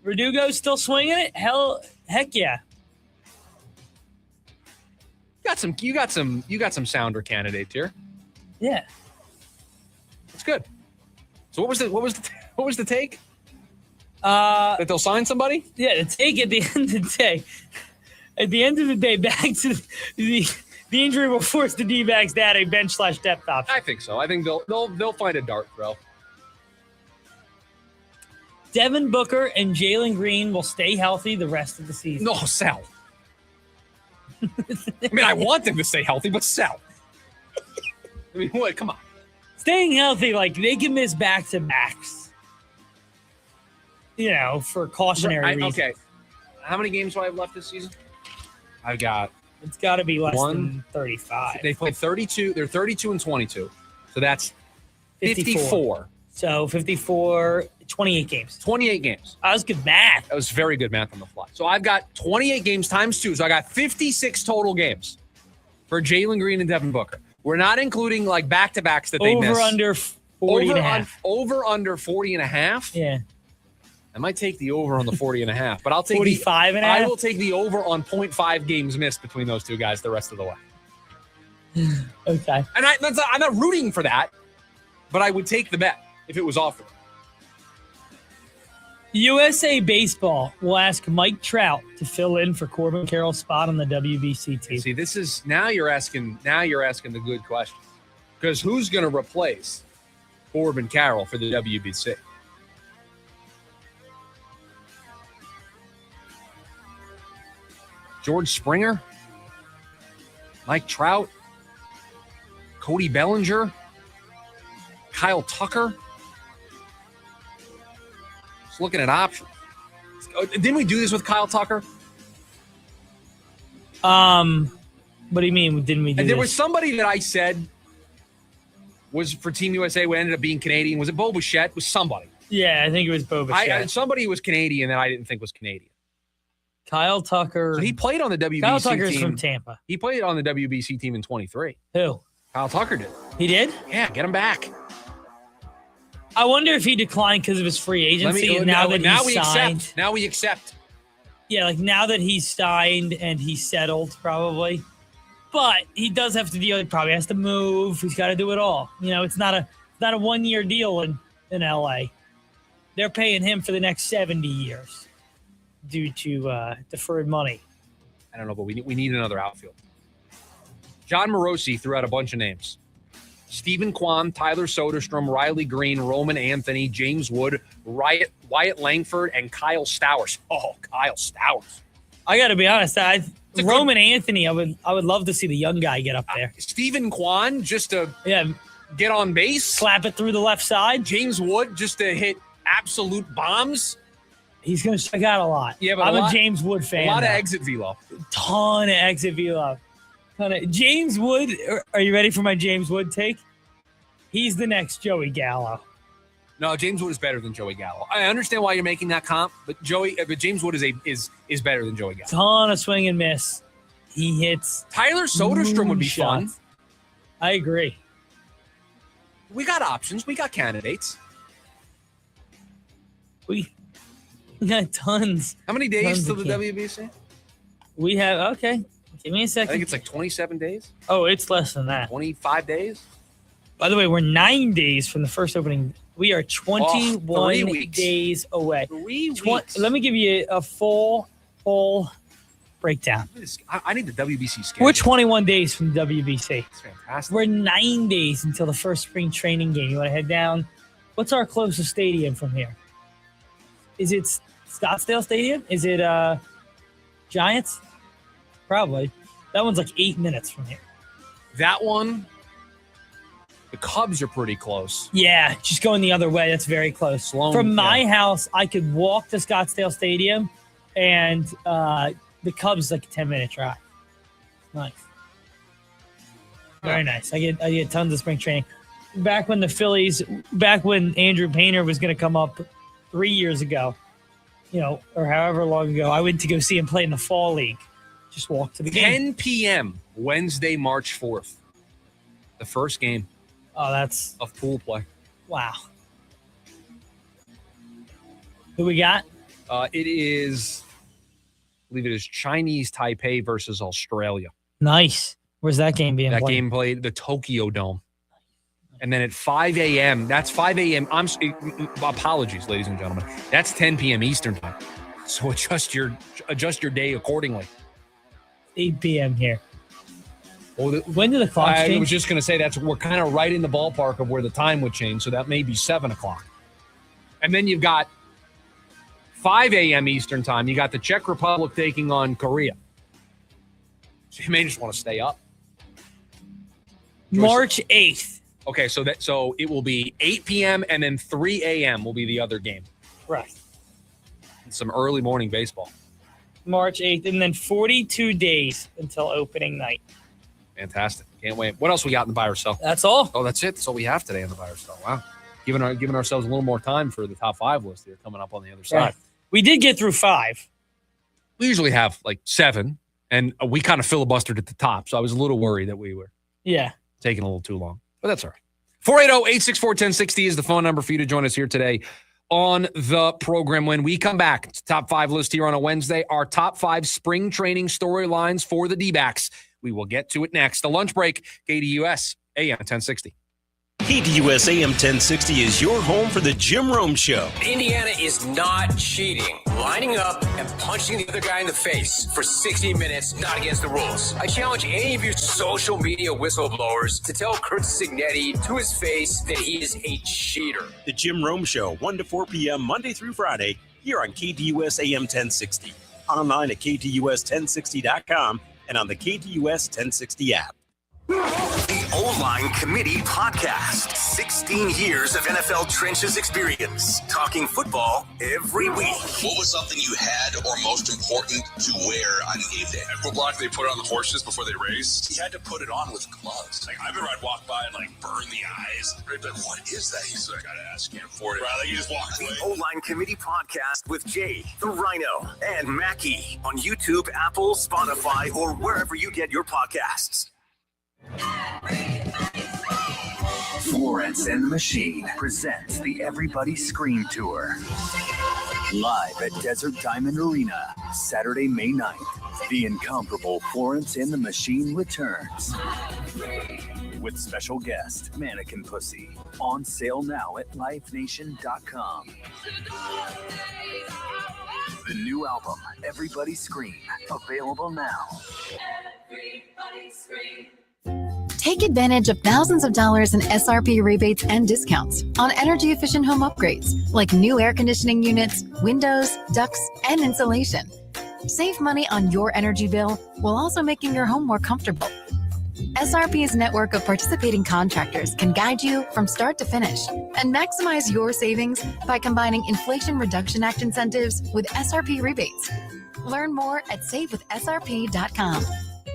Verdugo's still swinging it? Heck yeah. You got some sounder candidates here. Yeah. That's good. So what was the take? That they'll sign somebody? Yeah, the take at the end of the day. At the end of the day, back to the injury will force the D-backs to add a bench/depth option. I think so. I think they'll find a dart throw. Devin Booker and Jalen Green will stay healthy the rest of the season. No, sell. I mean, I want them to stay healthy, but sell. I mean, what? Come on. Staying healthy, they can miss back-to-backs. For cautionary reasons. Okay. How many games do I have left this season? I've got... It's got to be less than 35. They played 32. They're 32 and 22. So that's 54. So 54, 28 games. 28 games. That was good math. That was very good math on the fly. So I've got 28 games times 2. So I got 56 total games for Jalen Green and Devin Booker. We're not including back-to-backs that they missed. Over under 40 and a half. Over under 40 and a half? Yeah. I might take the over on the 40 and a half, but I'll take 45 and a half. I will take the over on 0.5 games missed between those two guys the rest of the way. Okay. And I'm not rooting for that, but I would take the bet if it was offered. USA Baseball will ask Mike Trout to fill in for Corbin Carroll's spot on the WBC team. See, this is now you're asking the good question. Because who's going to replace Corbin Carroll for the WBC? George Springer? Mike Trout? Cody Bellinger? Kyle Tucker? Just looking at options. Didn't we do this with Kyle Tucker? What do you mean? Didn't we do And there this? was somebody that I said was for Team USA who ended up being Canadian. Was it Bo Bichette? Was somebody? Yeah, I think it was Bo Bichette. Somebody was Canadian that I didn't think was Canadian. Kyle Tucker. So he played on the WBC team. Kyle Tucker's from Tampa. He played on the WBC team in 23. Who? Kyle Tucker did. He did? Yeah, get him back. I wonder if he declined because of his free agency. Now we accept. Yeah, now that he's signed and he's settled, probably. But he does have to deal. He probably has to move. He's got to do it all. It's not a 1 year deal in LA. They're paying him for the next 70 years due to deferred money. I don't know, but we need another outfield. John Morosi threw out a bunch of names. Stephen Kwan, Tyler Soderstrom, Riley Green, Roman Anthony, James Wood, Wyatt Langford, and Kyle Stowers. Oh, Kyle Stowers. I got to be honest. Roman Anthony, I would love to see the young guy get up there. Stephen Kwan just to get on base. Slap it through the left side. James Wood just to hit absolute bombs. He's going to strike out a lot. Yeah, but I'm a James Wood fan. A lot of exit velo. Ton of exit velo. James Wood, are you ready for my James Wood take? He's the next Joey Gallo. No, James Wood is better than Joey Gallo. I understand why you're making that comp, but James Wood is better than Joey Gallo. Ton of swing and miss. He hits. Tyler Soderstrom would be fun. I agree. We got options. We got candidates. We got tons. How many days till the WBC? We have, okay. Give me a second. I think it's like 27 days. Oh, it's less than that. 25 days? By the way, we're 9 days from the first opening. We are 21 days away. 3 weeks. Let me give you a full breakdown. I need the WBC schedule. We're 21 days from the WBC. That's fantastic. We're 9 days until the first spring training game. You want to head down? What's our closest stadium from here? Is it Scottsdale Stadium? Is it Giants? Probably. That one's like 8 minutes from here. That one, the Cubs are pretty close. Yeah, just going the other way. That's very close. From my house, I could walk to Scottsdale Stadium, and the Cubs is like a 10-minute drive. Nice. Very nice. I get tons of spring training. Back when Andrew Painter was going to come up 3 years ago, or however long ago, I went to go see him play in the fall league. Just walk to the game. 10 p.m. Wednesday, March 4th. The first game. Oh, that's of pool play. Wow. Who we got? I believe it is Chinese Taipei versus Australia. Nice. Where's that game being played? That game played the Tokyo Dome. And then at 5 a.m., that's 5 a.m. Apologies, ladies and gentlemen. That's 10 p.m. Eastern time. So adjust your day accordingly. 8 p.m. here. Well, when did the clock change? I was just going to say we're kind of right in the ballpark of where the time would change, so that may be 7 o'clock. And then you've got 5 a.m. Eastern time. You got the Czech Republic taking on Korea. So you may just want to stay up. March 8th. Okay, so it will be 8 p.m. and then 3 a.m. will be the other game. Right. Some early morning baseball. March 8th, and then 42 days until opening night. Fantastic. Can't wait. What else we got in the buy or sell? That's all. Oh, that's it. That's all we have today in the buy or sell. Wow. Giving ourselves a little more time for the top 5 list here coming up on the other side. Right. We did get through 5. We usually have like 7, and we kind of filibustered at the top, so I was a little worried that we were taking a little too long. But that's all right. 480-864-1060 is the phone number for you to join us here today on the program. When we come back, top 5 list here on a Wednesday, our top 5 spring training storylines for the D-backs. We will get to it next. The lunch break, KDUS, AM 1060. KDUS AM 1060 is your home for the Jim Rome Show. Indiana is not cheating. Lining up and punching the other guy in the face for 60 minutes, not against the rules. I challenge any of you social media whistleblowers to tell Kurt Signetti to his face that he is a cheater. The Jim Rome Show, 1 to 4 p.m. Monday through Friday, here on KDUS AM 1060. Online at KDUS1060.com and on the KDUS 1060 app. The O-Line Committee Podcast. 16 years of NFL trenches experience. Talking football every week. What was something you had or most important to wear on game day? At football, they put it on the horses before they race. You had to put it on with gloves. Like, I remember I'd walk by and, burn the eyes. They'd be like, what is that? He's like, I gotta ask, can't afford it. Right, you just walk away. The O-Line Committee Podcast with Jay, the Rhino, and Mackie on YouTube, Apple, Spotify, or wherever you get your podcasts. Florence and the Machine presents the Everybody Scream Tour. Live at Desert Diamond Arena, Saturday, May 9th. The incomparable Florence and the Machine returns. With special guest, Mannequin Pussy. On sale now at livenation.com. The new album, Everybody Scream, available now. Everybody Scream. Take advantage of thousands of dollars in SRP rebates and discounts on energy-efficient home upgrades like new air conditioning units, windows, ducts, and insulation. Save money on your energy bill while also making your home more comfortable. SRP's network of participating contractors can guide you from start to finish and maximize your savings by combining Inflation Reduction Act incentives with SRP rebates. Learn more at savewithsrp.com.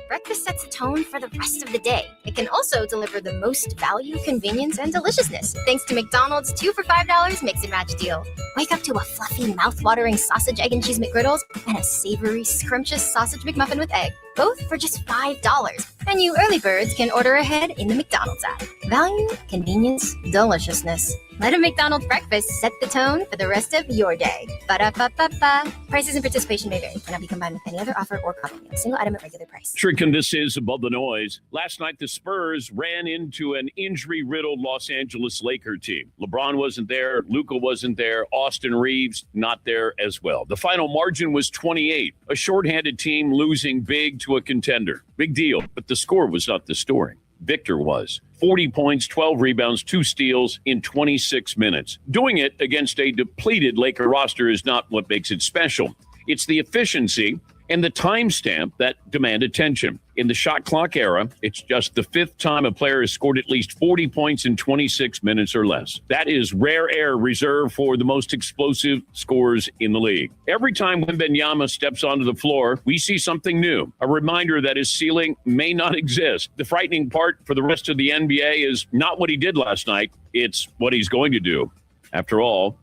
Breakfast sets a tone for the rest of the day. It can also deliver the most value, convenience, and deliciousness. Thanks to McDonald's 2 for $5 Mix and Match deal. Wake up to a fluffy, mouth-watering sausage, egg, and cheese McGriddles and a savory, scrumptious sausage McMuffin with egg. Both for just $5. And you early birds can order ahead in the McDonald's app. Value, convenience, deliciousness. Let a McDonald's breakfast set the tone for the rest of your day. Ba-da-ba-ba-ba. Prices and participation may vary. Cannot be combined with any other offer or combo meal. Single item at regular price. Trickin, this is Above the Noise. Last night, the Spurs ran into an injury-riddled Los Angeles Laker team. LeBron wasn't there. Luka wasn't there. Austin Reeves not there as well. The final margin was 28. A shorthanded team losing big to a contender. Big deal. But the score was not the story. Victor was. 40 points, 12 rebounds, 2 steals in 26 minutes. Doing it against a depleted Laker roster is not what makes it special. It's the efficiency and the timestamp that demand attention. In the shot clock era, it's just the 5th time a player has scored at least 40 points in 26 minutes or less. That is rare air reserved for the most explosive scorers in the league. Every time Wembanyama steps onto the floor, we see something new, a reminder that his ceiling may not exist. The frightening part for the rest of the NBA is not what he did last night, it's what he's going to do. After all,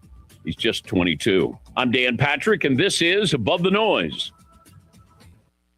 he's just 22. I'm Dan Patrick, and this is Above the Noise.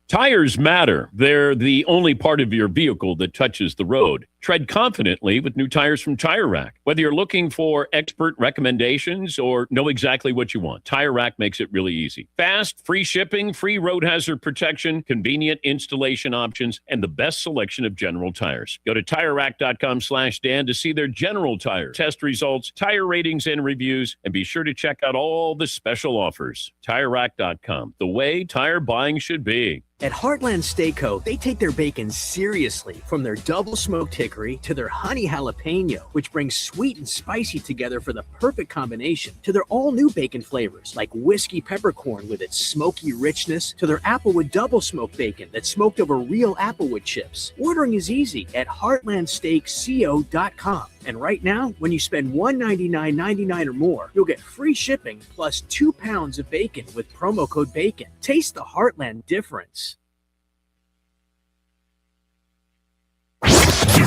Tires matter. They're the only part of your vehicle that touches the road. Tread confidently with new tires from Tire Rack. Whether you're looking for expert recommendations or know exactly what you want, Tire Rack makes it really easy. Fast, free shipping, free road hazard protection, convenient installation options, and the best selection of General tires. Go to TireRack.com/Dan to see their General tire test results, tire ratings, and reviews, and be sure to check out all the special offers. TireRack.com, the way tire buying should be. At Heartland Steakco, they take their bacon seriously, from their double smoked hickory to their honey jalapeno, which brings sweet and spicy together for the perfect combination, to their all-new bacon flavors like whiskey peppercorn with its smoky richness, to their applewood double smoked bacon that's smoked over real applewood chips. Ordering is easy at heartlandsteakco.com. And right now, when you spend $199.99 or more, you'll get free shipping plus 2 pounds of bacon with promo code BACON. Taste the Heartland difference.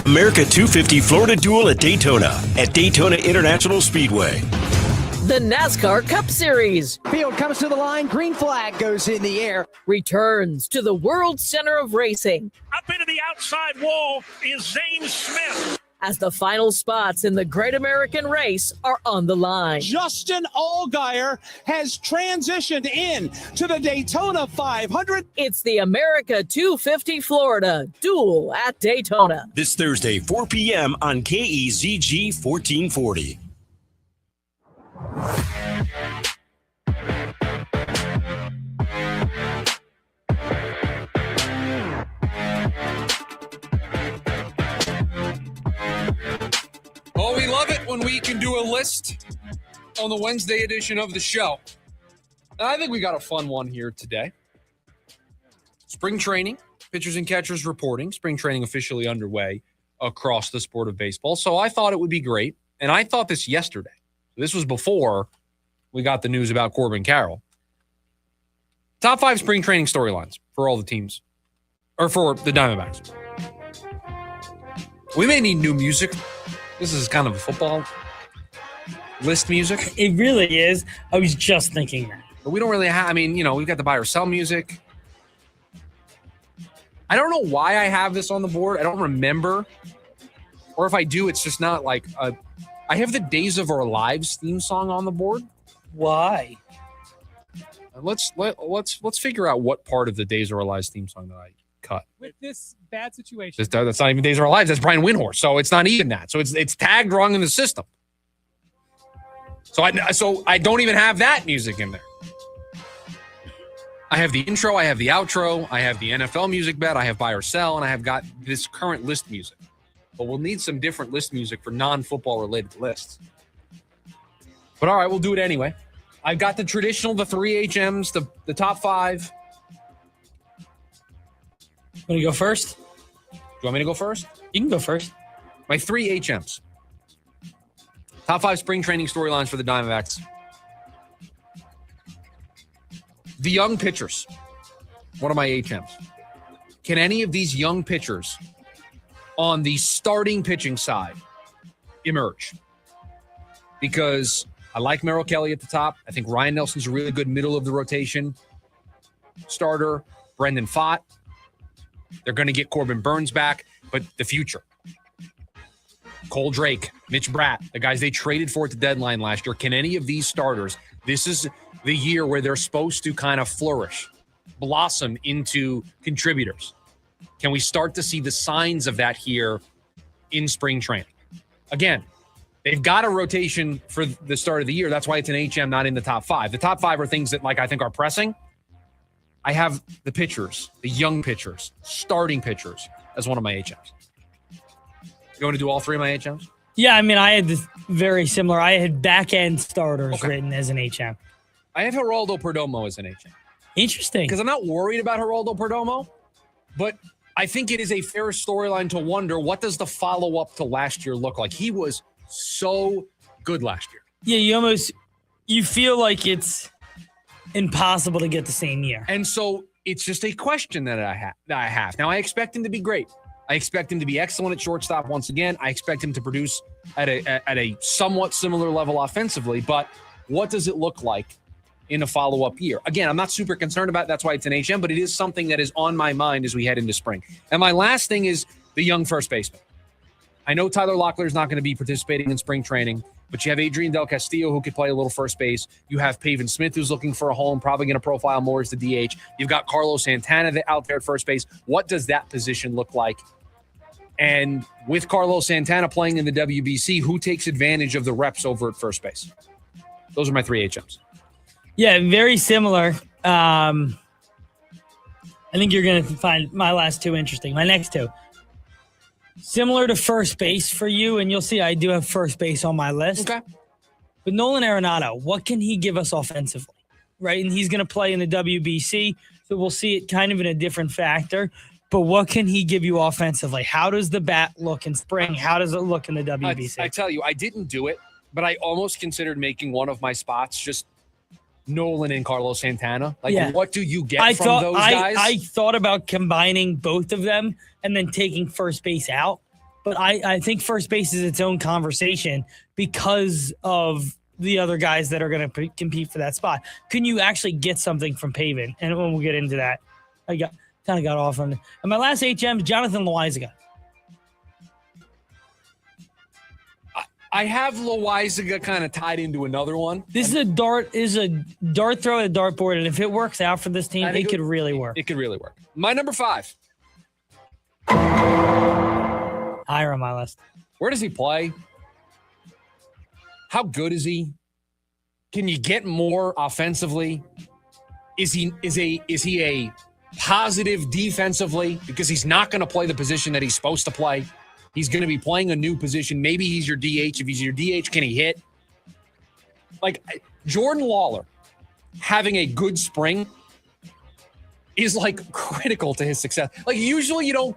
America 250 Florida Duel at Daytona International Speedway. The NASCAR Cup Series. Field comes to the line. Green flag goes in the air. Returns to the World Center of Racing. Up into the outside wall is Zane Smith. As the final spots in the Great American Race are on the line. Justin Allgaier has transitioned in to the Daytona 500. It's the America 250 Florida Duel at Daytona. This Thursday, 4 p.m. on KEZG 1440. Oh, we love it when we can do a list on the Wednesday edition of the show. And I think we got a fun one here today. Spring training, pitchers and catchers reporting. Spring training officially underway across the sport of baseball. So I thought it would be great. And I thought this yesterday. This was before we got the news about Corbin Carroll. Top 5 spring training storylines for all the teams, or for the Diamondbacks. We may need new music. This is kind of a football list music. It really is. I was just thinking that. But we don't really have, we've got the buy or sell music. I don't know why I have this on the board. I don't remember. Or if I do, it's just not like I have the Days of Our Lives theme song on the board. Why? Let's figure out what part of the Days of Our Lives theme song that I cut. With this bad situation. That's not even Days of Our Lives. That's Brian Windhorst. So it's not even that. So it's tagged wrong in the system. So I don't even have that music in there. I have the intro, I have the outro, I have the NFL music bet, I have buy or sell, and I have got this current list music. But we'll need some different list music for non-football related lists. But all right, we'll do it anyway. I've got the traditional, the 3 HMs, the top 5 Want to go first? Do you want me to go first? You can go first. My 3 HMs. Top 5 spring training storylines for the Diamondbacks. The young pitchers. One of my HMs. Can any of these young pitchers on the starting pitching side emerge? Because I like Merrill Kelly at the top. I think Ryan Nelson's a really good middle of the rotation starter. Brendan Pfaadt. They're going to get Corbin Burns back, but the future. Cole Drake, Mitch Bratt, the guys they traded for at the deadline last year. Can any of these starters, this is the year where they're supposed to kind of flourish, blossom into contributors. Can we start to see the signs of that here in spring training? Again, they've got a rotation for the start of the year. That's why it's an HM, not in the top 5. The top 5 are things that I think are pressing. I have the pitchers, the young pitchers, starting pitchers as one of my HMs. You want to do all 3 of my HMs? Yeah, I mean, I had this very similar. I had back-end starters written as an HM. I have Geraldo Perdomo as an HM. Interesting. Because I'm not worried about Geraldo Perdomo, but I think it is a fair storyline to wonder, what does the follow-up to last year look like? He was so good last year. Yeah, you feel like it's impossible to get the same year. And so it's just a question that I have. Now, I expect him to be great. I expect him to be excellent at shortstop once again. I expect him to produce at a somewhat similar level offensively, but what does it look like in a follow-up year? Again, I'm not super concerned about it. That's why it's an HM, but it is something that is on my mind as we head into spring. And my last thing is the young first baseman. I know Tyler Locklear is not going to be participating in spring training, but you have Adrian Del Castillo who could play a little first base. You have Pavin Smith who's looking for a home, probably going to profile more as the DH. You've got Carlos Santana out there at first base. What does that position look like? And with Carlos Santana playing in the WBC, who takes advantage of the reps over at first base? Those are my 3 HMs. Yeah, very similar. I think you're going to find my last 2 interesting. My next 2. Similar to first base for you, and you'll see I do have first base on my list. Okay. But Nolan Arenado, what can he give us offensively? Right? And he's going to play in the WBC, so we'll see it kind of in a different factor. But what can he give you offensively? How does the bat look in spring? How does it look in the WBC? I tell you, I didn't do it, but I almost considered making one of my spots just Nolan and Carlos Santana. What do you get from those guys? I thought about combining both of them and then taking first base out. But I think first base is its own conversation because of the other guys that are going to compete for that spot. Can you actually get something from Pavin? And when we'll get into that, I kind of got off on it. And my last HM is Jonathan Loaizaga. I have Loaizaga kind of tied into another one. This is a dart throw at a dartboard, and if it works out for this team, it could really work. It could really work. My number 5. Higher on my list. Where does he play? How good is he? Can you get more offensively? Is he a positive defensively? Because he's not going to play the position that he's supposed to play. He's going to be playing a new position. Maybe he's your DH. If he's your DH, can he hit? Jordan Lawler having a good spring is critical to his success. Usually you don't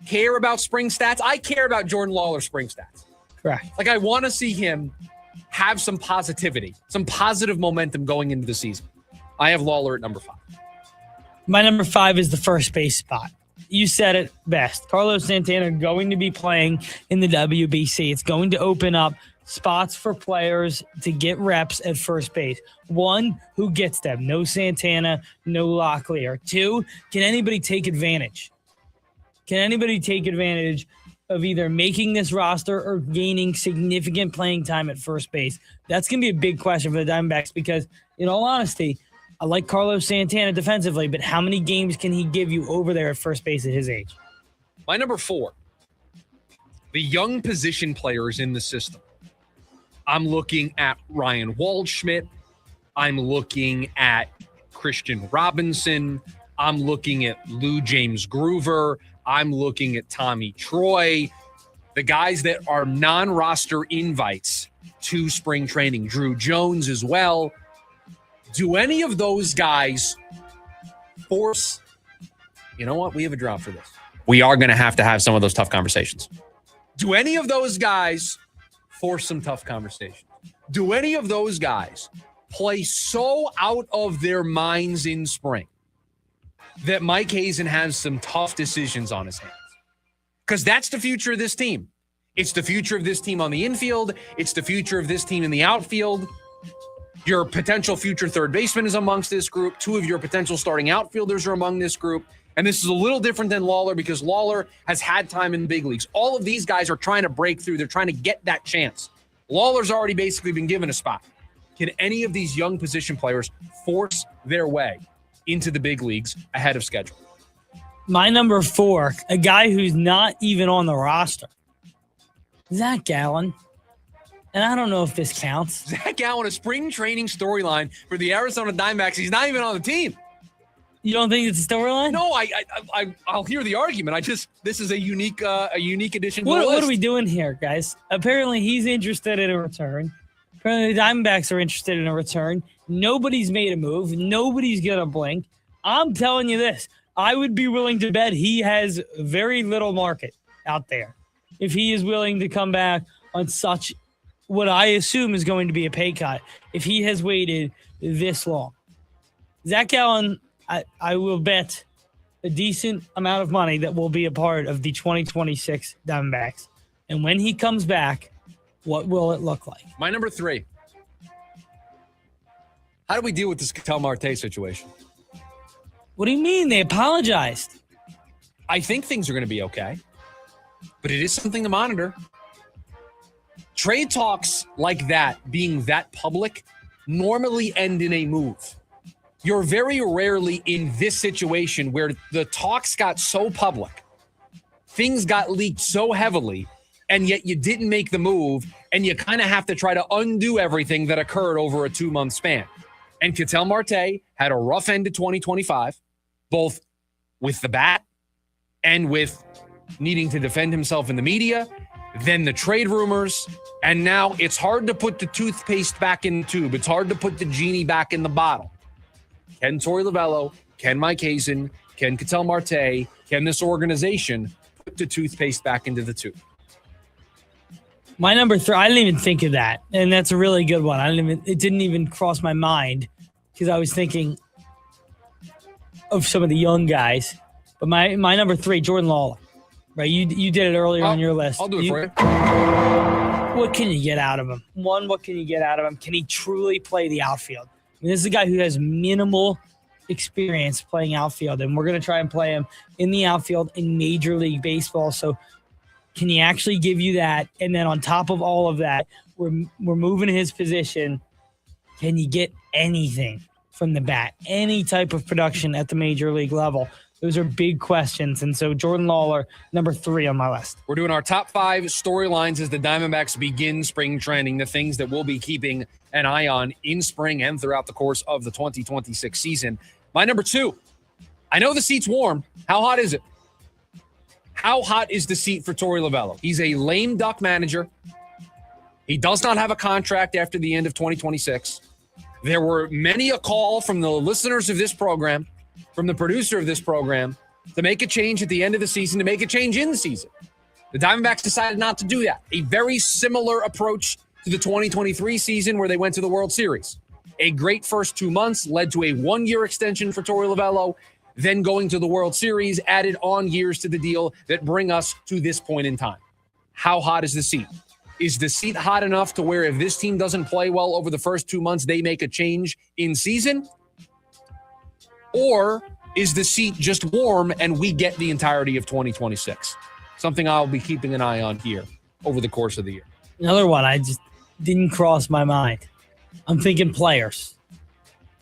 care about spring stats. I care about Jordan Lawler's spring stats. Correct. I want to see him have some positivity, some positive momentum going into the season. I have Lawler at number 5. My number 5 is the first base spot. You said it best. Carlos Santana going to be playing in the WBC. It's going to open up spots for players to get reps at first base. 1, who gets them? No Santana, no Locklear. 2, can anybody take advantage? Can anybody take advantage of either making this roster or gaining significant playing time at first base? That's going to be a big question for the Diamondbacks because, in all honesty, I like Carlos Santana defensively, but how many games can he give you over there at first base at his age? My number 4, the young position players in the system. I'm looking at Ryan Waldschmidt. I'm looking at Christian Robinson. I'm looking at Lou James Groover. I'm looking at Tommy Troy. The guys that are non-roster invites to spring training. Drew Jones as well. Do any of those guys force you know what? We have a drought for this. We are going to have some of those tough conversations. Do any of those guys force some tough conversations? Do any of those guys play so out of their minds in spring that Mike Hazen has some tough decisions on his hands? Because that's the future of this team. It's the future of this team on the infield. It's the future of this team in the outfield. Your potential future third baseman is amongst this group. 2 of your potential starting outfielders are among this group. And this is a little different than Lawler because Lawler has had time in the big leagues. All of these guys are trying to break through. They're trying to get that chance. Lawler's already basically been given a spot. Can any of these young position players force their way into the big leagues ahead of schedule? My number 4, a guy who's not even on the roster, Zach Gallen. And I don't know if this counts. Zach Gallen, a spring training storyline for the Arizona Diamondbacks. He's not even on the team. You don't think it's a storyline? No, I'll hear the argument. This is a unique addition to the list. What are we doing here, guys? Apparently he's interested in a return. Apparently the Diamondbacks are interested in a return. Nobody's made a move. Nobody's gonna blink. I'm telling you this. I would be willing to bet he has very little market out there if he is willing to come back on such what I assume is going to be a pay cut if he has waited this long. Zach Gallen, I will bet a decent amount of money that will be a part of the 2026 Diamondbacks. And when he comes back, what will it look like? My number 3. How do we deal with this Ketel Marte situation? What do you mean? They apologized. I think things are going to be okay, but it is something to monitor. Trade talks like that, being that public, normally end in a move. You're very rarely in this situation where the talks got so public, things got leaked so heavily, and yet you didn't make the move, and you kind of have to try to undo everything that occurred over a 2-month span. And Ketel Marte had a rough end to 2025, both with the bat and with needing to defend himself in the media, then the trade rumors, and now it's hard to put the toothpaste back in the tube. It's hard to put the genie back in the bottle. Can Torey Lovullo, can Mike Hazen, can Ketel Marte, can this organization put the toothpaste back into the tube? My number 3, I didn't even think of that, and that's a really good one. It didn't even cross my mind because I was thinking of some of the young guys. But my number 3, Jordan Lawler. Right, you did it earlier on your list. I'll do it for you. What can you get out of him? One, what can you get out of him? Can he truly play the outfield? I mean, this is a guy who has minimal experience playing outfield, and we're going to try and play him in the outfield in Major League Baseball. So can he actually give you that? And then on top of all of that, we're moving his position. Can you get anything from the bat? Any type of production at the Major League level? Those are big questions. And so Jordan Lawler, number 3 on my list. We're doing our top 5 storylines as the Diamondbacks begin spring training, the things that we'll be keeping an eye on in spring and throughout the course of the 2026 season. My number 2, I know the seat's warm. How hot is it? How hot is the seat for Torey Lovullo? He's a lame duck manager. He does not have a contract after the end of 2026. There were many a call from the listeners of this program, from the producer of this program, to make a change at the end of the season, to make a change in the season. The Diamondbacks decided not to do that. A very similar approach to the 2023 season where they went to the World Series. A great first 2 months led to a 1-year extension for Torey Lovullo, then going to the World Series, added on years to the deal that bring us to this point in time. How hot is the seat? Is the seat hot enough to where if this team doesn't play well over the first 2 months, they make a change in season? Or is the seat just warm and we get the entirety of 2026? Something I'll be keeping an eye on here over the course of the year. Another one I just didn't cross my mind. I'm thinking players.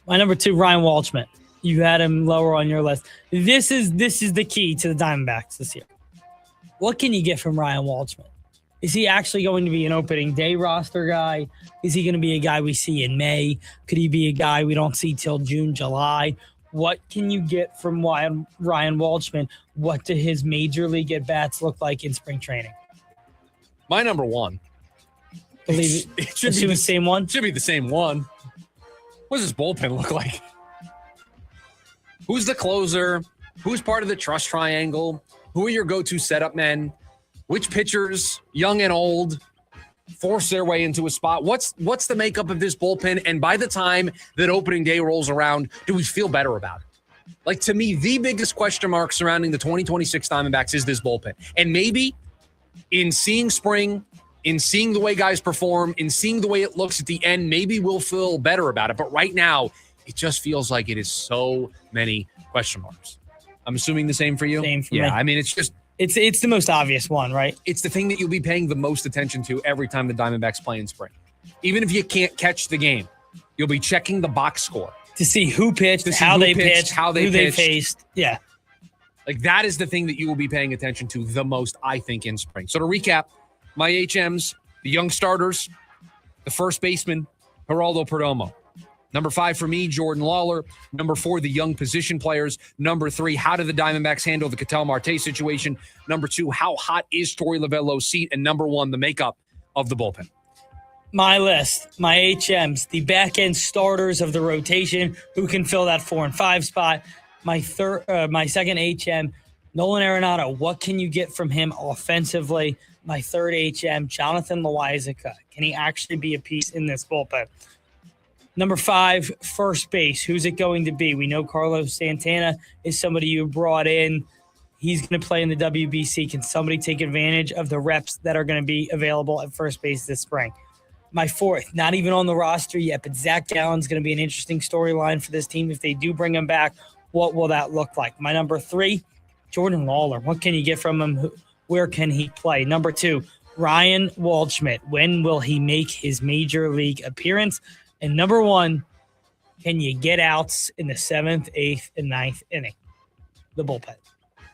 My number 2, Ryan Walchman. You had him lower on your list. This is the key to the Diamondbacks this year. What can you get from Ryan Walchman? Is he actually going to be an opening day roster guy? Is he going to be a guy we see in May? Could he be a guy we don't see till June, July? What can you get from Ryan Walchman? What do his major league at-bats look like in spring training? My number 1. Believe it should be the same one? Should be the same one. What does his bullpen look like? Who's the closer? Who's part of the trust triangle? Who are your go-to setup men? Which pitchers, young and old, force their way into a spot? What's the makeup of this bullpen? And by the time that opening day rolls around, do we feel better about it? Like, to me, the biggest question mark surrounding the 2026 Diamondbacks is this bullpen. And maybe in seeing spring, in seeing the way guys perform, in seeing the way it looks at the end, maybe we'll feel better about it. But right now, it just feels like it is so many question marks. I'm assuming the same for you? Same for me. Yeah, I mean, it's just... It's the most obvious one, right? It's the thing that you'll be paying the most attention to every time the Diamondbacks play in spring. Even if you can't catch the game, you'll be checking the box score. To see who pitched, how they pitched, who they faced. Yeah. Like, that is the thing that you will be paying attention to the most, I think, in spring. So to recap, my HMs, the young starters, the first baseman, Geraldo Perdomo. Number 5 for me, Jordan Lawler. Number 4, the young position players. Number 3, how do the Diamondbacks handle the Ketel Marte situation? Number 2, how hot is Torey Lovullo's seat? And number 1, the makeup of the bullpen. My list, my HMs, the back-end starters of the rotation, who can fill that 4 and 5 spot. My second HM, Nolan Arenado. What can you get from him offensively? My third HM, Jonathan Loáisiga. Can he actually be a piece in this bullpen? Number 5, first base. Who's it going to be? We know Carlos Santana is somebody you brought in. He's going to play in the WBC. Can somebody take advantage of the reps that are going to be available at first base this spring? My 4th, not even on the roster yet, but Zach Gallen's going to be an interesting storyline for this team. If they do bring him back, what will that look like? My number 3, Jordan Lawler. What can you get from him? Where can he play? Number 2, Ryan Waldschmidt. When will he make his major league appearance? And number 1, can you get outs in the 7th, 8th, and 9th inning? The bullpen.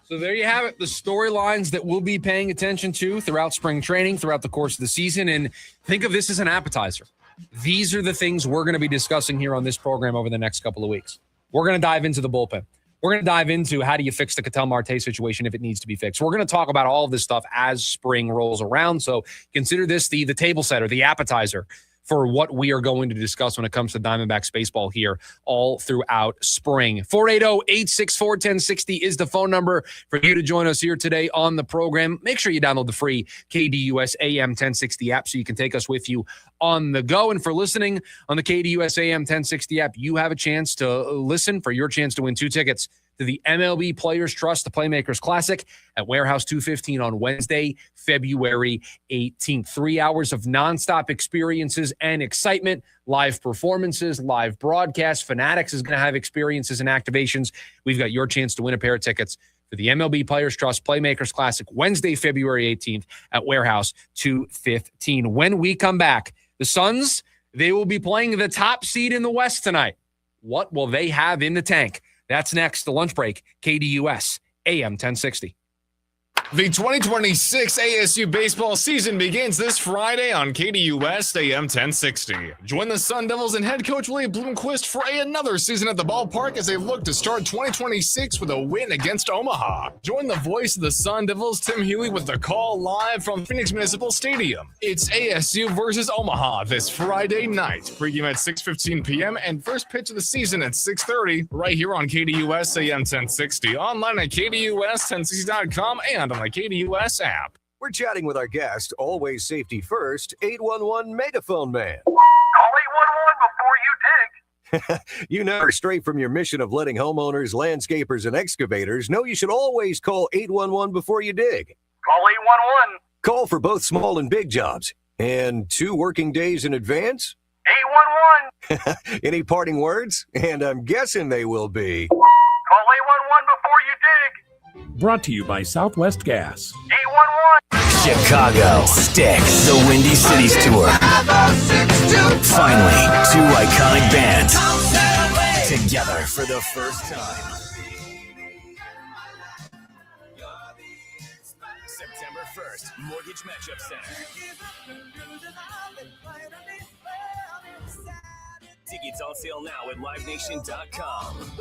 So there you have it, the storylines that we'll be paying attention to throughout spring training, throughout the course of the season. And think of this as an appetizer. These are the things we're going to be discussing here on this program over the next couple of weeks. We're going to dive into the bullpen. We're going to dive into how do you fix the Ketel Marte situation if it needs to be fixed. We're going to talk about all of this stuff as spring rolls around. So consider this the table setter, the appetizer for what we are going to discuss when it comes to Diamondbacks baseball here all throughout spring. 480-864-1060 is the phone number for you to join us here today on the program. Make sure you download the free KDUS AM 1060 app so you can take us with you on the go. And for listening on the KDUS AM 1060 app, you have a chance to listen for your chance to win 2 tickets to the MLB Players Trust, the Playmakers Classic at Warehouse 215 on Wednesday, February 18th. 3 hours of nonstop experiences and excitement, live performances, live broadcasts. Fanatics is going to have experiences and activations. We've got your chance to win a pair of tickets for the MLB Players Trust Playmakers Classic, Wednesday, February 18th at Warehouse 215. When we come back, the Suns, they will be playing the top seed in the West tonight. What will they have in the tank? That's next, the lunch break, KDUS, AM 1060. The 2026 ASU baseball season begins this Friday on KDUS AM 1060. Join the Sun Devils and head coach Willie Bloomquist for another season at the ballpark as they look to start 2026 with a win against Omaha. Join the voice of the Sun Devils, Tim Healy, with the call live from Phoenix Municipal Stadium. It's ASU versus Omaha this Friday night. Pregame at 6:15 p.m. and first pitch of the season at 6:30 right here on KDUS AM 1060. Online at KDUS1060.com and on the KDUS app. We're chatting with our guest, always safety first, 811 Megaphone Man. Call 811 before you dig. You know, straight from your mission of letting homeowners, landscapers, and excavators know you should always call 811 before you dig. Call 811. Call for both small and big jobs. And 2 working days in advance? 811. Any parting words? And I'm guessing they will be. Call 811 before you dig. Brought to you by Southwest Gas. 811. Chicago Sticks, the Windy Cities Tour. Finally, 2 iconic bands together for the first time. September 1st, Mortgage Matchup Center. Tickets on sale now at livenation.com.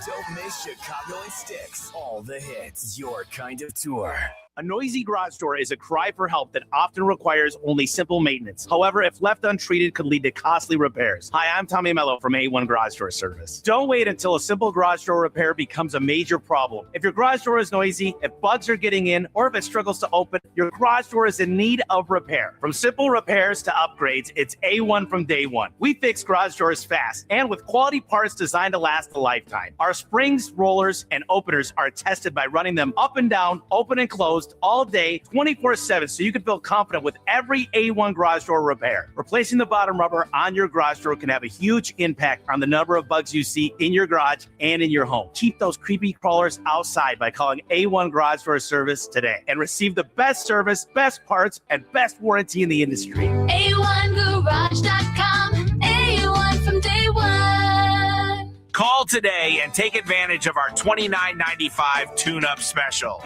Don't miss Chicago and Sticks. All the hits. Your kind of tour. A noisy garage door is a cry for help that often requires only simple maintenance. However, if left untreated, could lead to costly repairs. Hi, I'm Tommy Mello from A1 Garage Door Service. Don't wait until a simple garage door repair becomes a major problem. If your garage door is noisy, if bugs are getting in, or if it struggles to open, your garage door is in need of repair. From simple repairs to upgrades, it's A1 from day one. We fix garage doors fast and with quality parts designed to last a lifetime. Our springs, rollers, and openers are tested by running them up and down, open and closed, all day, 24/7, so you can feel confident with every A1 garage door repair. Replacing the bottom rubber on your garage door can have a huge impact on the number of bugs you see in your garage and in your home. Keep those creepy crawlers outside by calling A1 Garage Door Service today and receive the best service, best parts, and best warranty in the industry. A1Garage.com, A1 from day one. Call today and take advantage of our $29.95 tune-up special.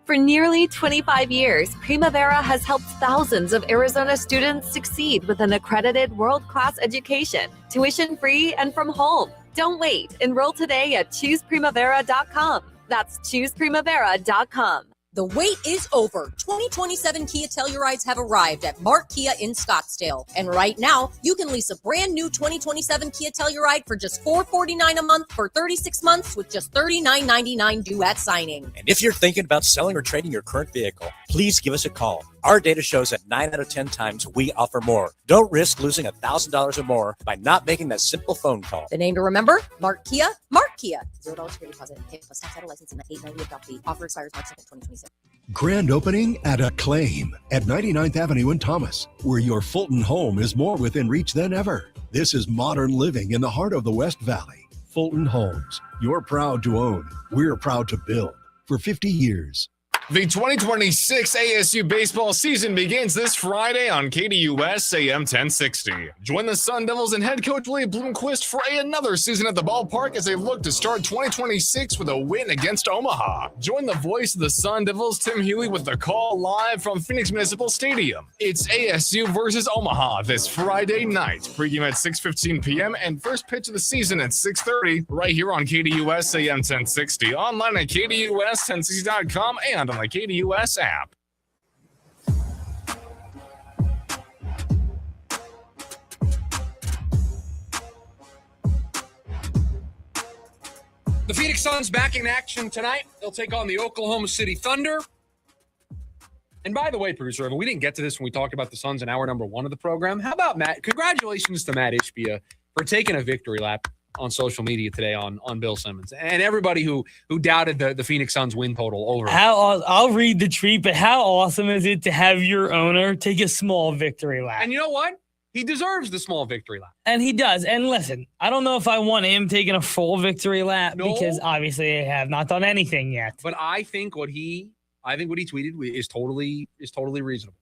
For nearly 25 years, Primavera has helped thousands of Arizona students succeed with an accredited world-class education, tuition-free and from home. Don't wait. Enroll today at ChoosePrimavera.com. That's ChoosePrimavera.com. The wait is over. 2027 Kia Tellurides have arrived at Mark Kia in Scottsdale. And right now, you can lease a brand new 2027 Kia Telluride for just $449 a month for 36 months with just $39.99 due at signing. And if you're thinking about selling or trading your current vehicle, please give us a call. Our data shows that 9 out of 10 times we offer more. Don't risk losing $1,000 or more by not making that simple phone call. The name to remember? Mark Kia. Mark Kia. $0 security deposit. Pay plus tax title license and the $8.90 adopt fee. Offer expires March 2nd, 2026. Grand opening at Acclaim at 99th Avenue in Thomas, where your Fulton home is more within reach than ever. This is modern living in the heart of the West Valley. Fulton Homes. You're proud to own. We're proud to build. For 50 years. The 2026 ASU baseball season begins this Friday on KDUS AM 1060. Join the Sun Devils and head coach Willie Bloomquist for another season at the ballpark as they look to start 2026 with a win against Omaha. Join the voice of the Sun Devils, Tim Healy, with the call live from Phoenix Municipal Stadium. It's ASU versus Omaha this Friday night. Pregame at 6:15 p.m. and first pitch of the season at 6:30 right here on KDUS AM 1060. Online at KDUS1060.com and on the KDUS app. The Phoenix Suns back in action tonight. They'll take on the Oklahoma City Thunder. And by the way, producer Evan, we didn't get to this when we talked about the Suns in hour number 1 of the program. How about Matt? Congratulations to Matt Ishbia for taking a victory lap on social media today on Bill Simmons and everybody who doubted the Phoenix Suns win total over. I'll read the tweet, but how awesome is it to have your owner take a small victory lap? And you know what? He deserves the small victory lap. And he does. And listen, I don't know if I want him taking a full victory lap because obviously they have not done anything yet. But I think what he tweeted is totally reasonable.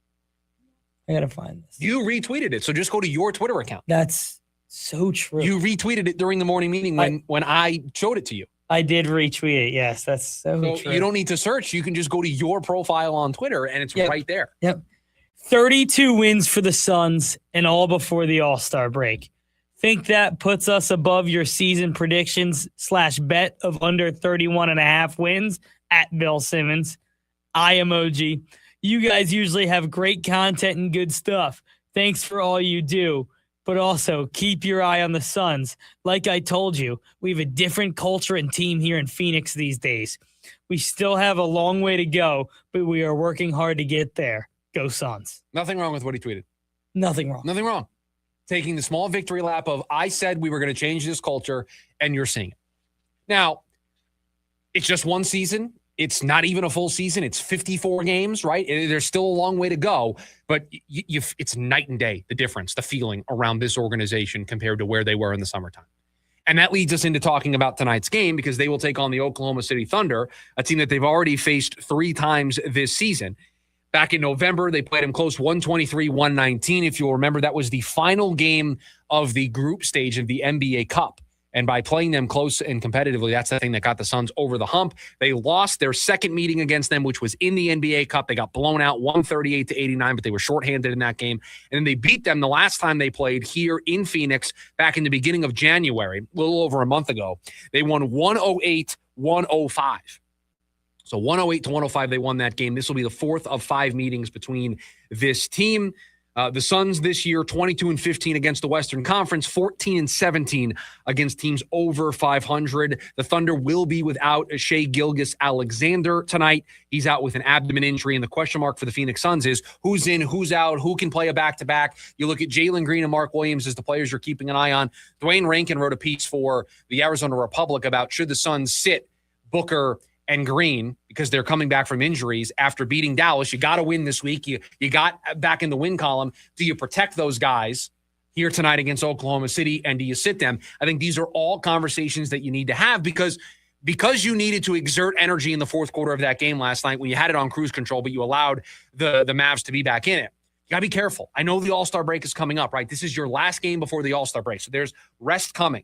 I gotta find this. You retweeted it, so just go to your Twitter account. That's so true. You retweeted it during the morning meeting when I showed it to you. I did retweet it. Yes, that's so true. You don't need to search. You can just go to your profile on Twitter, and it's right there. Yep. 32 wins for the Suns, and all before the All-Star break. Think that puts us above your season predictions / bet of under 31.5 wins at Bill Simmons. I emoji. You guys usually have great content and good stuff. Thanks for all you do. But also, keep your eye on the Suns. Like I told you, we have a different culture and team here in Phoenix these days. We still have a long way to go, but we are working hard to get there. Go Suns. Nothing wrong with what he tweeted. Nothing wrong. Nothing wrong. Taking the small victory lap of, I said we were going to change this culture, and you're seeing it. Now, it's just one season. It's not even a full season. It's 54 games, right? There's still a long way to go, but it's night and day, the difference, the feeling around this organization compared to where they were in the summertime. And that leads us into talking about tonight's game because they will take on the Oklahoma City Thunder, a team that they've already faced 3 times this season. Back in November, they played them close 123-119. If you'll remember, that was the final game of the group stage of the NBA Cup. And by playing them close and competitively, that's the thing that got the Suns over the hump. They lost their second meeting against them, which was in the NBA Cup. They got blown out 138-89, but they were shorthanded in that game. And then they beat them the last time they played here in Phoenix back in the beginning of January, a little over a month ago. They won 108-105. So 108 to 105, they won that game. This will be the fourth of 5 meetings between this team. The Suns this year, 22-15 against the Western Conference, 14-17 against teams over 500. The Thunder will be without Shai Gilgeous-Alexander tonight. He's out with an abdomen injury, and the question mark for the Phoenix Suns is who's in, who's out, who can play a back-to-back. You look at Jalen Green and Mark Williams as the players you're keeping an eye on. Dwayne Rankin wrote a piece for the Arizona Republic about should the Suns sit Booker and Green because they're coming back from injuries after beating Dallas. You got to win this week. You got back in the win column. Do you protect those guys here tonight against Oklahoma City, and do you sit them? I think these are all conversations that you need to have because you needed to exert energy in the fourth quarter of that game last night when you had it on cruise control, but you allowed the Mavs to be back in it. You got to be careful. I know the All-Star break is coming up, right? This is your last game before the All-Star break, so there's rest coming.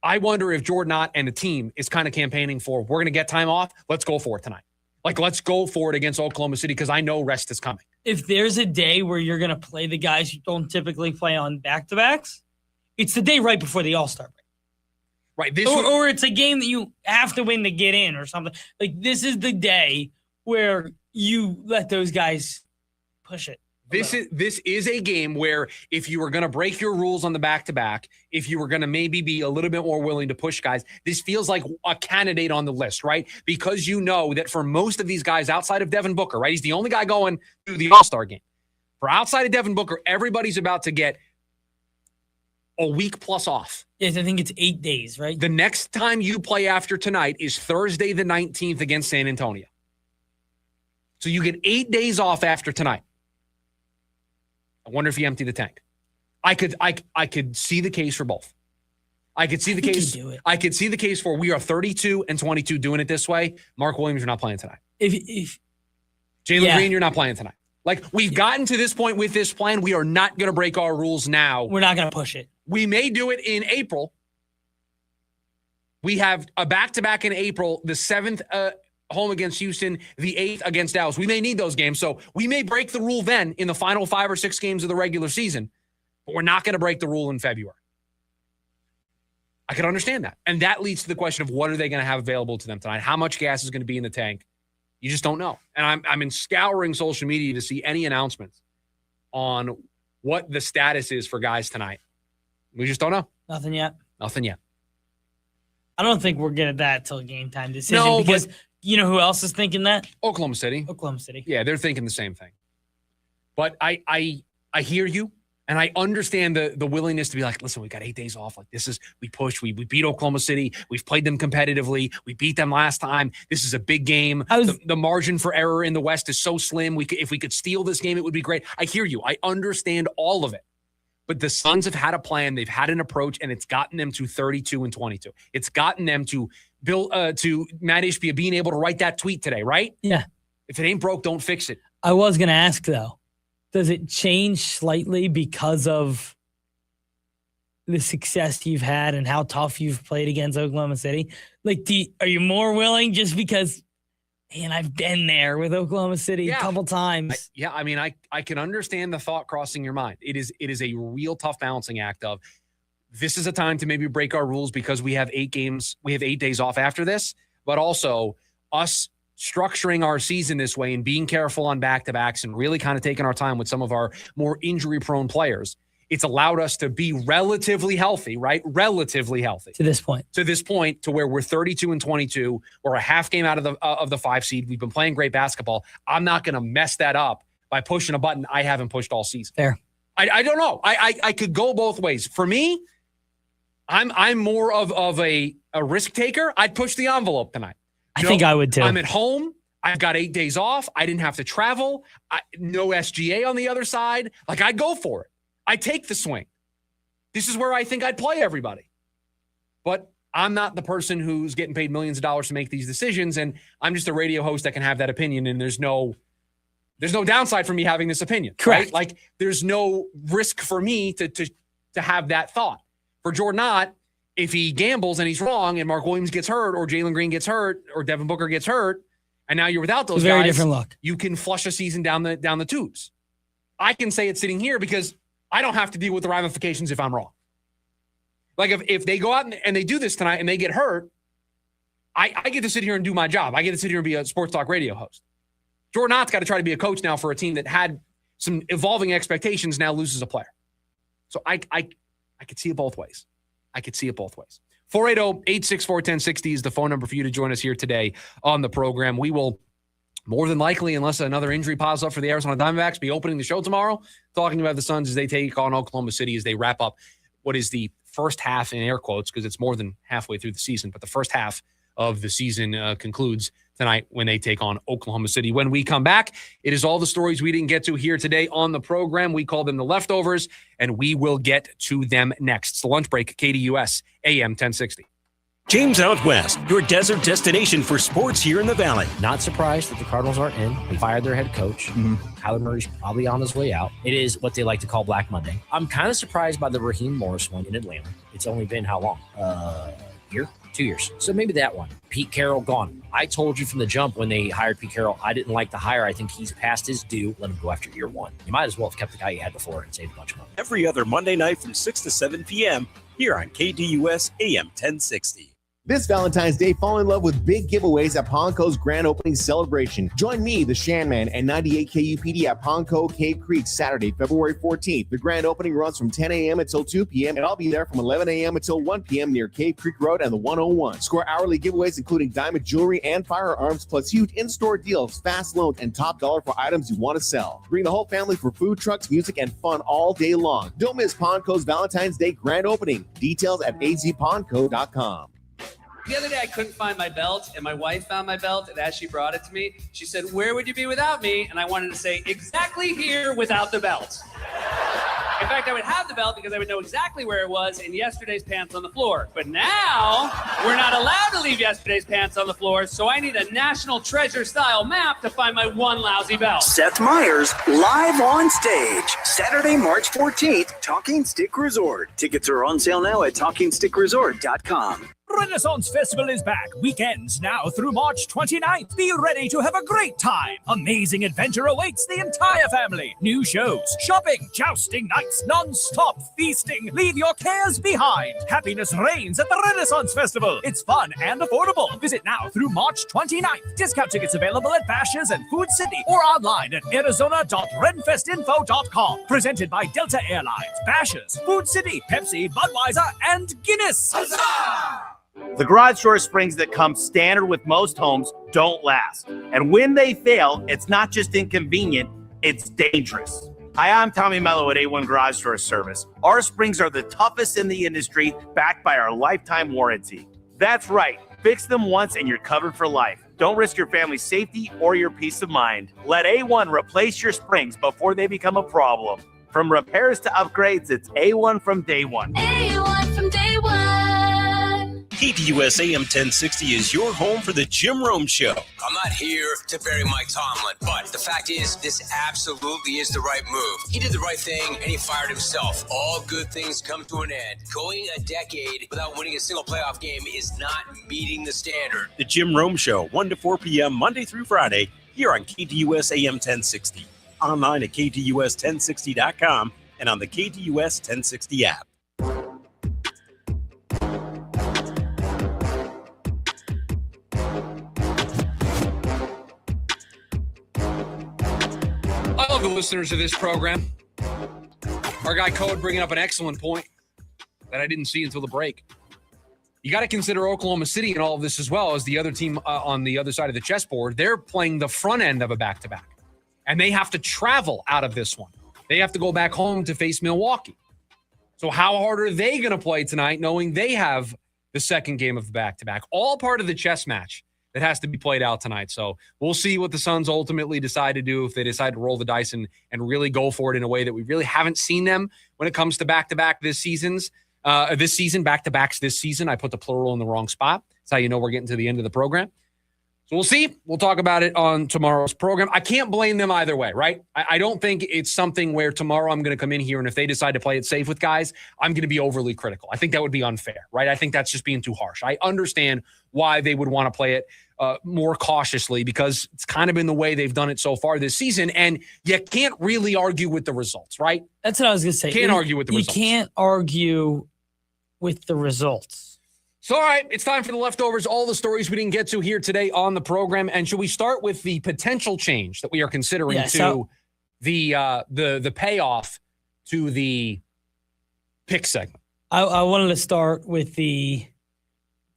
I wonder if Jordan Ott and the team is kind of campaigning for, we're going to get time off. Let's go for it tonight. Like, let's go for it against Oklahoma City because I know rest is coming. If there's a day where you're going to play the guys you don't typically play on back-to-backs, it's the day right before the All-Star break. Right. Or it's a game that you have to win to get in or something. Like, this is the day where you let those guys push it. This is a game where if you were going to break your rules on the back-to-back, if you were going to maybe be a little bit more willing to push guys, this feels like a candidate on the list, right? Because you know that for most of these guys outside of Devin Booker, right? He's the only guy going to the All-Star game. For outside of Devin Booker, everybody's about to get a week plus off. Yes, I think it's 8 days, right? The next time you play after tonight is Thursday the 19th against San Antonio. So you get 8 days off after tonight. I wonder if you empty the tank. I could see the case for both. I could see the case. I could see the case for we are 32-22 doing it this way. Mark Williams, you're not playing tonight. If Jalen Green, you're not playing tonight. Like, we've gotten to this point with this plan. We are not going to break our rules now. We're not going to push it. We may do it in April. We have a back-to-back in April, the 7th home against Houston, the 8th against Dallas. We may need those games. So we may break the rule then in the final 5 or 6 games of the regular season, but we're not going to break the rule in February. I can understand that. And that leads to the question of what are they going to have available to them tonight? How much gas is going to be in the tank? You just don't know. And I'm in scouring social media to see any announcements on what the status is for guys tonight. We just don't know. Nothing yet. Nothing yet. I don't think we're getting that till game time decision because you know who else is thinking that? Oklahoma City. Oklahoma City. Yeah, they're thinking the same thing. But I hear you, and I understand the willingness to be like, listen, we got 8 days off. Like, this is, we push, we beat Oklahoma City. We've played them competitively. We beat them last time. This is a big game. The margin for error in the West is so slim. If we could steal this game, it would be great. I hear you. I understand all of it. But the Suns have had a plan. They've had an approach, and it's gotten them to 32-22. It's gotten them to Matt Ishbia being able to write that tweet today, right? Yeah. If it ain't broke, don't fix it. I was going to ask, though, does it change slightly because of the success you've had and how tough you've played against Oklahoma City? Like, are you more willing just because, man, I've been there with Oklahoma City a couple times? I can understand the thought crossing your mind. It is a real tough balancing act of, this is a time to maybe break our rules because we have 8 games. We have 8 days off after this, but also us structuring our season this way and being careful on back-to-backs and really kind of taking our time with some of our more injury-prone players. It's allowed us to be relatively healthy, right? Relatively healthy. To this point. To where we're 32-22. We're a half game out of the 5 seed. We've been playing great basketball. I'm not going to mess that up by pushing a button I haven't pushed all season. Fair. I don't know. I could go both ways. For me, I'm more of a risk taker. I'd push the envelope tonight. I think I would too. I'm at home. I've got 8 days off. I didn't have to travel. No SGA on the other side. Like, I'd go for it. I'd take the swing. This is where I think I'd play everybody. But I'm not the person who's getting paid millions of dollars to make these decisions, and I'm just a radio host that can have that opinion, and there's no downside for me having this opinion. Correct. Right? Like, there's no risk for me to have that thought. For Jordan Ott, if he gambles and he's wrong and Mark Williams gets hurt or Jalen Green gets hurt or Devin Booker gets hurt, and now you're without those guys, very different look. You can flush a season down the tubes. I can say it sitting here because I don't have to deal with the ramifications if I'm wrong. Like, if they go out and they do this tonight and they get hurt, I get to sit here and do my job. I get to sit here and be a sports talk radio host. Jordan Ott's got to try to be a coach now for a team that had some evolving expectations, now loses a player. So I could see it both ways. 480-864-1060 is the phone number for you to join us here today on the program. We will more than likely, unless another injury piles up for the Arizona Diamondbacks, be opening the show tomorrow, talking about the Suns as they take on Oklahoma City as they wrap up what is the first half, in air quotes, because it's more than halfway through the season, but the first half of the season concludes tonight when they take on Oklahoma City. When we come back, it is all the stories we didn't get to here today on the program. We call them the leftovers, and we will get to them next. It's the lunch break, KDUS, AM 1060. James Out West, your desert destination for sports here in the Valley. Not surprised that the Cardinals aren't in. They fired their head coach. Kyler Murray's probably on his way out. It is what they like to call Black Monday. I'm kind of surprised by the Raheem Morris one in Atlanta. It's only been how long? Year? 2 years. So maybe that one. Pete Carroll gone. I told you from the jump when they hired Pete Carroll, I didn't like the hire. I think he's past his due. Let him go after year one. You might as well have kept the guy you had before and saved a bunch of money. Every other Monday night from 6 to 7 p.m. here on KDUS AM 1060. This Valentine's Day, fall in love with big giveaways at Ponco's grand opening celebration. Join me, the Shanman, and 98 KUPD at Ponco Cave Creek Saturday, February 14th. The grand opening runs from 10 a.m. until 2 p.m., and I'll be there from 11 a.m. until 1 p.m. near Cave Creek Road and the 101. Score hourly giveaways including diamond jewelry and firearms, plus huge in-store deals, fast loans, and top dollar for items you want to sell. Bring the whole family for food trucks, music, and fun all day long. Don't miss Ponco's Valentine's Day grand opening. Details at azponco.com. The other day, I couldn't find my belt, and my wife found my belt, and as she brought it to me, she said, "Where would you be without me?" And I wanted to say, exactly here without the belt. In fact, I would have the belt because I would know exactly where it was in yesterday's pants on the floor. But now, we're not allowed to leave yesterday's pants on the floor, so I need a National Treasure-style map to find my one lousy belt. Seth Meyers, live on stage, Saturday, March 14th, Talking Stick Resort. Tickets are on sale now at TalkingStickResort.com. Renaissance Festival is back. Weekends now through March 29th. Be ready to have a great time. Amazing adventure awaits the entire family. New shows, shopping, jousting nights, non-stop feasting. Leave your cares behind. Happiness reigns at the Renaissance Festival. It's fun and affordable. Visit now through March 29th. Discount tickets available at Bashas' and Food City or online at arizona.renfestinfo.com. Presented by Delta Airlines, Bashas', Food City, Pepsi, Budweiser, and Guinness. Huzzah! The garage door springs that come standard with most homes don't last. And when they fail, it's not just inconvenient, it's dangerous. Hi, I'm Tommy Mello at A1 Garage Door Service. Our springs are the toughest in the industry, backed by our lifetime warranty. That's right. Fix them once and you're covered for life. Don't risk your family's safety or your peace of mind. Let A1 replace your springs before they become a problem. From repairs to upgrades, it's A1 from day one. A1 from day one. KDUS AM 1060 is your home for the Jim Rome Show. I'm not here to bury Mike Tomlin, but the fact is, this absolutely is the right move. He did the right thing, and he fired himself. All good things come to an end. Going a decade without winning a single playoff game is not meeting the standard. The Jim Rome Show, 1 to 4 p.m. Monday through Friday, here on KDUS AM 1060. Online at KDUS1060.com and on the KDUS 1060 app. I love the listeners of this program. Our guy Code bringing up an excellent point that I didn't see until the break. You got to consider Oklahoma City in all of this as well as the other team on the other side of the chessboard. They're playing the front end of a back-to-back, and they have to travel out of this one. They have to go back home to face Milwaukee. So how hard are they going to play tonight knowing they have the second game of the back-to-back? All part of the chess match that has to be played out tonight. So we'll see what the Suns ultimately decide to do, if they decide to roll the dice and really go for it in a way that we really haven't seen them when it comes to back-to-back this season, back-to-backs this season. I put the plural in the wrong spot. That's how you know we're getting to the end of the program. So we'll see. We'll talk about it on tomorrow's program. I can't blame them either way, right? I don't think it's something where tomorrow I'm going to come in here and if they decide to play it safe with guys, I'm going to be overly critical. I think that would be unfair, right? I think that's just being too harsh. I understand why they would want to play it more cautiously because it's kind of been the way they've done it so far this season, and you can't really argue with the results, right? That's what I was going to say. Can't argue with the results. You can't argue with the results. So, all right, it's time for the leftovers, all the stories we didn't get to here today on the program. And should we start with the potential change that we are considering the payoff to the pick segment? I wanted to start with the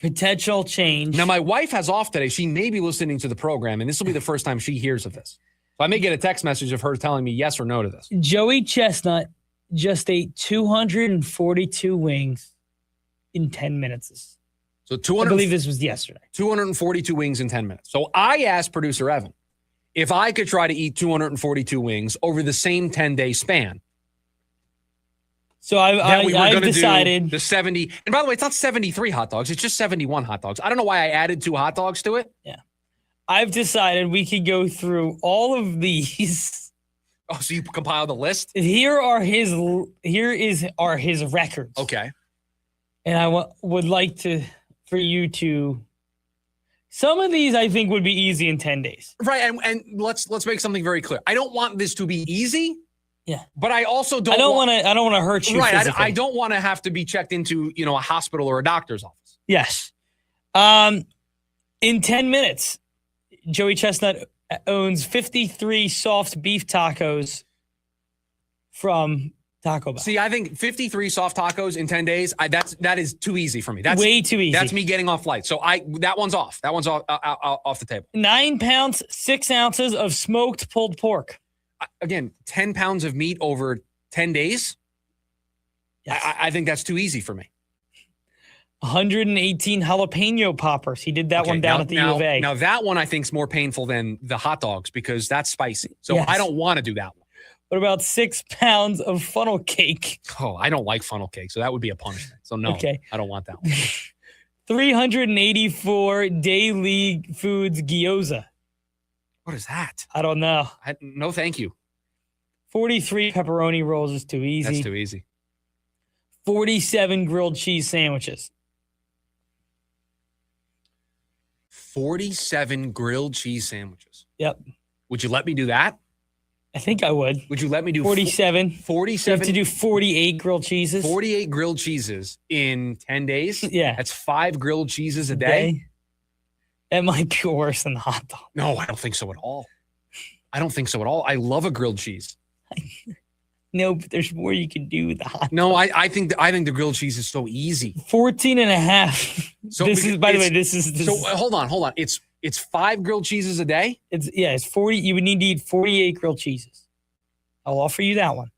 potential change. Now, my wife has off today. She may be listening to the program, and this will be the first time she hears of this. So I may get a text message of her telling me yes or no to this. Joey Chestnut just ate 242 wings in 10 minutes. So I believe this was yesterday. 242 wings in 10 minutes. So I asked producer Evan if I could try to eat 242 wings over the same 10-day span. So I've decided the 70. And by the way, it's not 73 hot dogs. It's just 71 hot dogs. I don't know why I added 2 hot dogs to it. Yeah. I've decided we could go through all of these. Oh, so you compiled the list? Here are his records. Okay. And I would like for you to. Some of these I think would be easy in 10 days. Right, and let's make something very clear. I don't want this to be easy. Yeah. But I also don't. I don't want to hurt you. Right. I don't want to have to be checked into a hospital or a doctor's office. Yes. In 10 minutes, Joey Chestnut owns 53 soft beef tacos from Taco Bell. See, I think 53 soft tacos in 10 days, that is too easy for me. That's way too easy. That's me getting off flight. So that one's off. That one's off the table. 9 pounds, 6 ounces of smoked pulled pork. Again, 10 pounds of meat over 10 days. Yes. I think that's too easy for me. 118 jalapeno poppers. He did that one down at the U of A. Now that one I think is more painful than the hot dogs because that's spicy. So yes. I don't want to do that one. What about 6 pounds of funnel cake? Oh, I don't like funnel cake, so that would be a punishment. So no, okay. I don't want that one. 384 Daily Foods gyoza. What is that? I don't know. No, thank you. 43 pepperoni rolls is too easy. That's too easy. 47 grilled cheese sandwiches. 47 grilled cheese sandwiches. Yep. Would you let me do that? I think I would. Would you let me do 47? 47. You have to do 48 grilled cheeses. 48 grilled cheeses in 10 days? Yeah. That's 5 grilled cheeses a day? That might be worse than the hot dog. No, I don't think so at all. I don't think so at all. I love a grilled cheese. No, but there's more you can do with the hot dog. No, I think the grilled cheese is so easy. 14 and a half. So this is, by the way, this is. So hold on. It's 5 grilled cheeses a day? It's 40. You would need to eat 48 grilled cheeses. I'll offer you that one.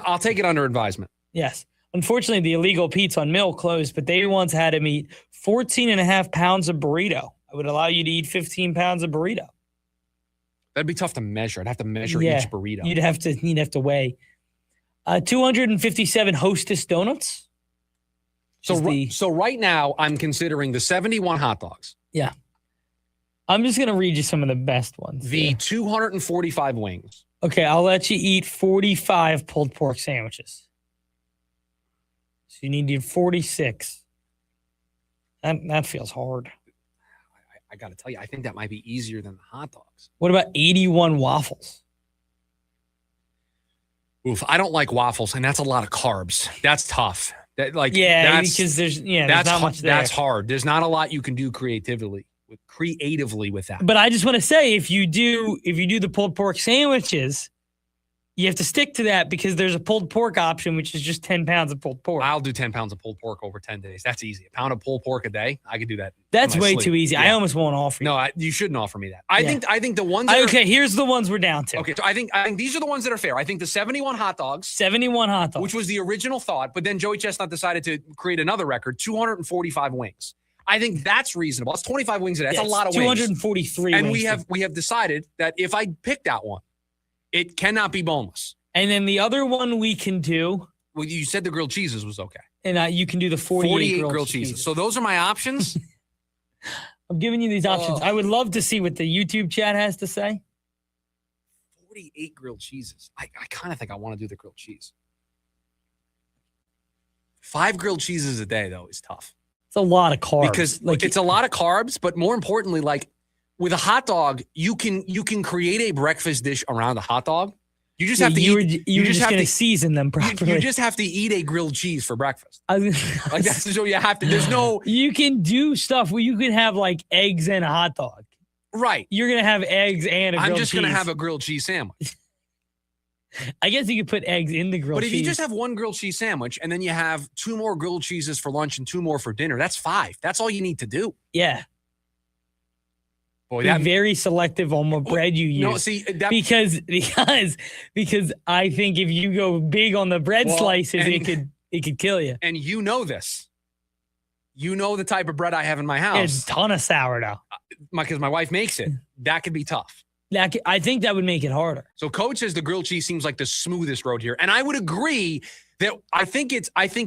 I'll take it under advisement. Yes. Unfortunately, the illegal Pete's on Mill closed, but they once had him eat 14 and a half pounds of burrito. I would allow you to eat 15 pounds of burrito. That'd be tough to measure. I'd have to measure each burrito. You'd have to weigh. 257 Hostess donuts. So right now, I'm considering the 71 hot dogs. Yeah. I'm just going to read you some of the best ones. The 245 wings. Okay, I'll let you eat 45 pulled pork sandwiches. So you need to eat 46. That feels hard. I got to tell you, I think that might be easier than the hot dogs. What about 81 waffles? Oof, I don't like waffles, and that's a lot of carbs. That's tough. Because there's not much there. That's hard. There's not a lot you can do creatively with that. But I just want to say, if you do the pulled pork sandwiches, you have to stick to that because there's a pulled pork option, which is just 10 pounds of pulled pork. I'll do 10 pounds of pulled pork over 10 days. That's easy. A pound of pulled pork a day, I could do that. That's way too easy. Yeah. I almost won't offer you. No, you shouldn't offer me that. I think the ones. Okay, here's the ones we're down to. Okay, so I think these are the ones that are fair. I think the 71 hot dogs. 71 hot dogs. Which was the original thought, but then Joey Chestnut decided to create another record, 245 wings. I think that's reasonable. It's 25 wings a day. That's a lot of 243 wings. wings. And we have decided that if I pick that one, it cannot be boneless. And then the other one we can do. Well, you said the grilled cheeses was okay. And you can do the 48 grilled cheeses. So those are my options. I'm giving you these options. I would love to see what the YouTube chat has to say. 48 grilled cheeses. I kind of think I want to do the grilled cheese. 5 grilled cheeses a day, though, is tough. It's a lot of carbs. Because it's a lot of carbs, but more importantly, with a hot dog, you can create a breakfast dish around a hot dog. You just have to eat. You were just going to season them properly. You just have to eat a grilled cheese for breakfast. Like that's so you have to. There's no. You can do stuff where you can have like eggs and a hot dog. Right. You're going to have eggs and a grilled cheese. I'm just going to have a grilled cheese sandwich. I guess you could put eggs in the grilled cheese. But if you just have one grilled cheese sandwich and then you have 2 more grilled cheeses for lunch and 2 more for dinner, that's 5. That's all you need to do. Yeah. Boy, Be very selective on what bread you use. No, see, because I think if you go big on the bread slices, it could kill you. And you know this. You know the type of bread I have in my house. It's a ton of sourdough. Because my wife makes it. That could be tough. I think that would make it harder. So Coach says the grilled cheese seems like the smoothest road here. And I would agree that I think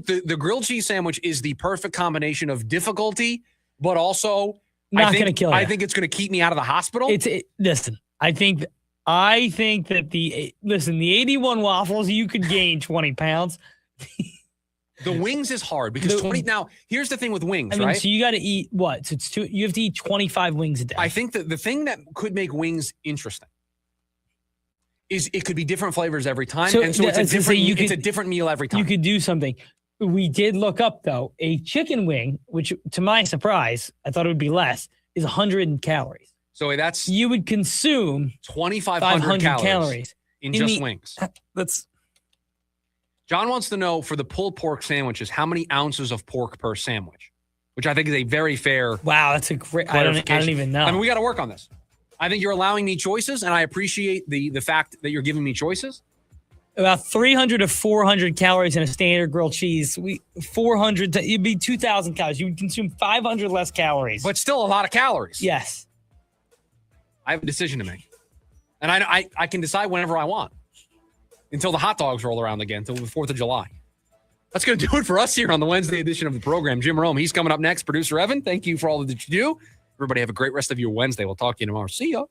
the grilled cheese sandwich is the perfect combination of difficulty, but also not going to kill you. I think it's going to keep me out of the hospital. Listen, I think that the 81 waffles, you could gain 20 pounds. The wings is hard because 20. Now, here's the thing with wings, right? So you got to eat what? So you have to eat 25 wings a day. I think that the thing that could make wings interesting is it could be different flavors every time. So it's a different meal every time. You could do something. We did look up, though, a chicken wing, which to my surprise, I thought it would be less, is 100 calories. So that's... You would consume 2,500 calories in just wings. John wants to know for the pulled pork sandwiches, how many ounces of pork per sandwich, which I think is a very fair... Wow, that's a great... I don't even know. I mean, we got to work on this. I think you're allowing me choices, and I appreciate the fact that you're giving me choices. About 300 to 400 calories in a standard grilled cheese. It'd be 2,000 calories. You would consume 500 less calories. But still a lot of calories. Yes. I have a decision to make. And I can decide whenever I want. Until the hot dogs roll around again, until the 4th of July. That's going to do it for us here on the Wednesday edition of the program. Jim Rome, he's coming up next. Producer Evan, thank you for all that you do. Everybody have a great rest of your Wednesday. We'll talk to you tomorrow. See ya.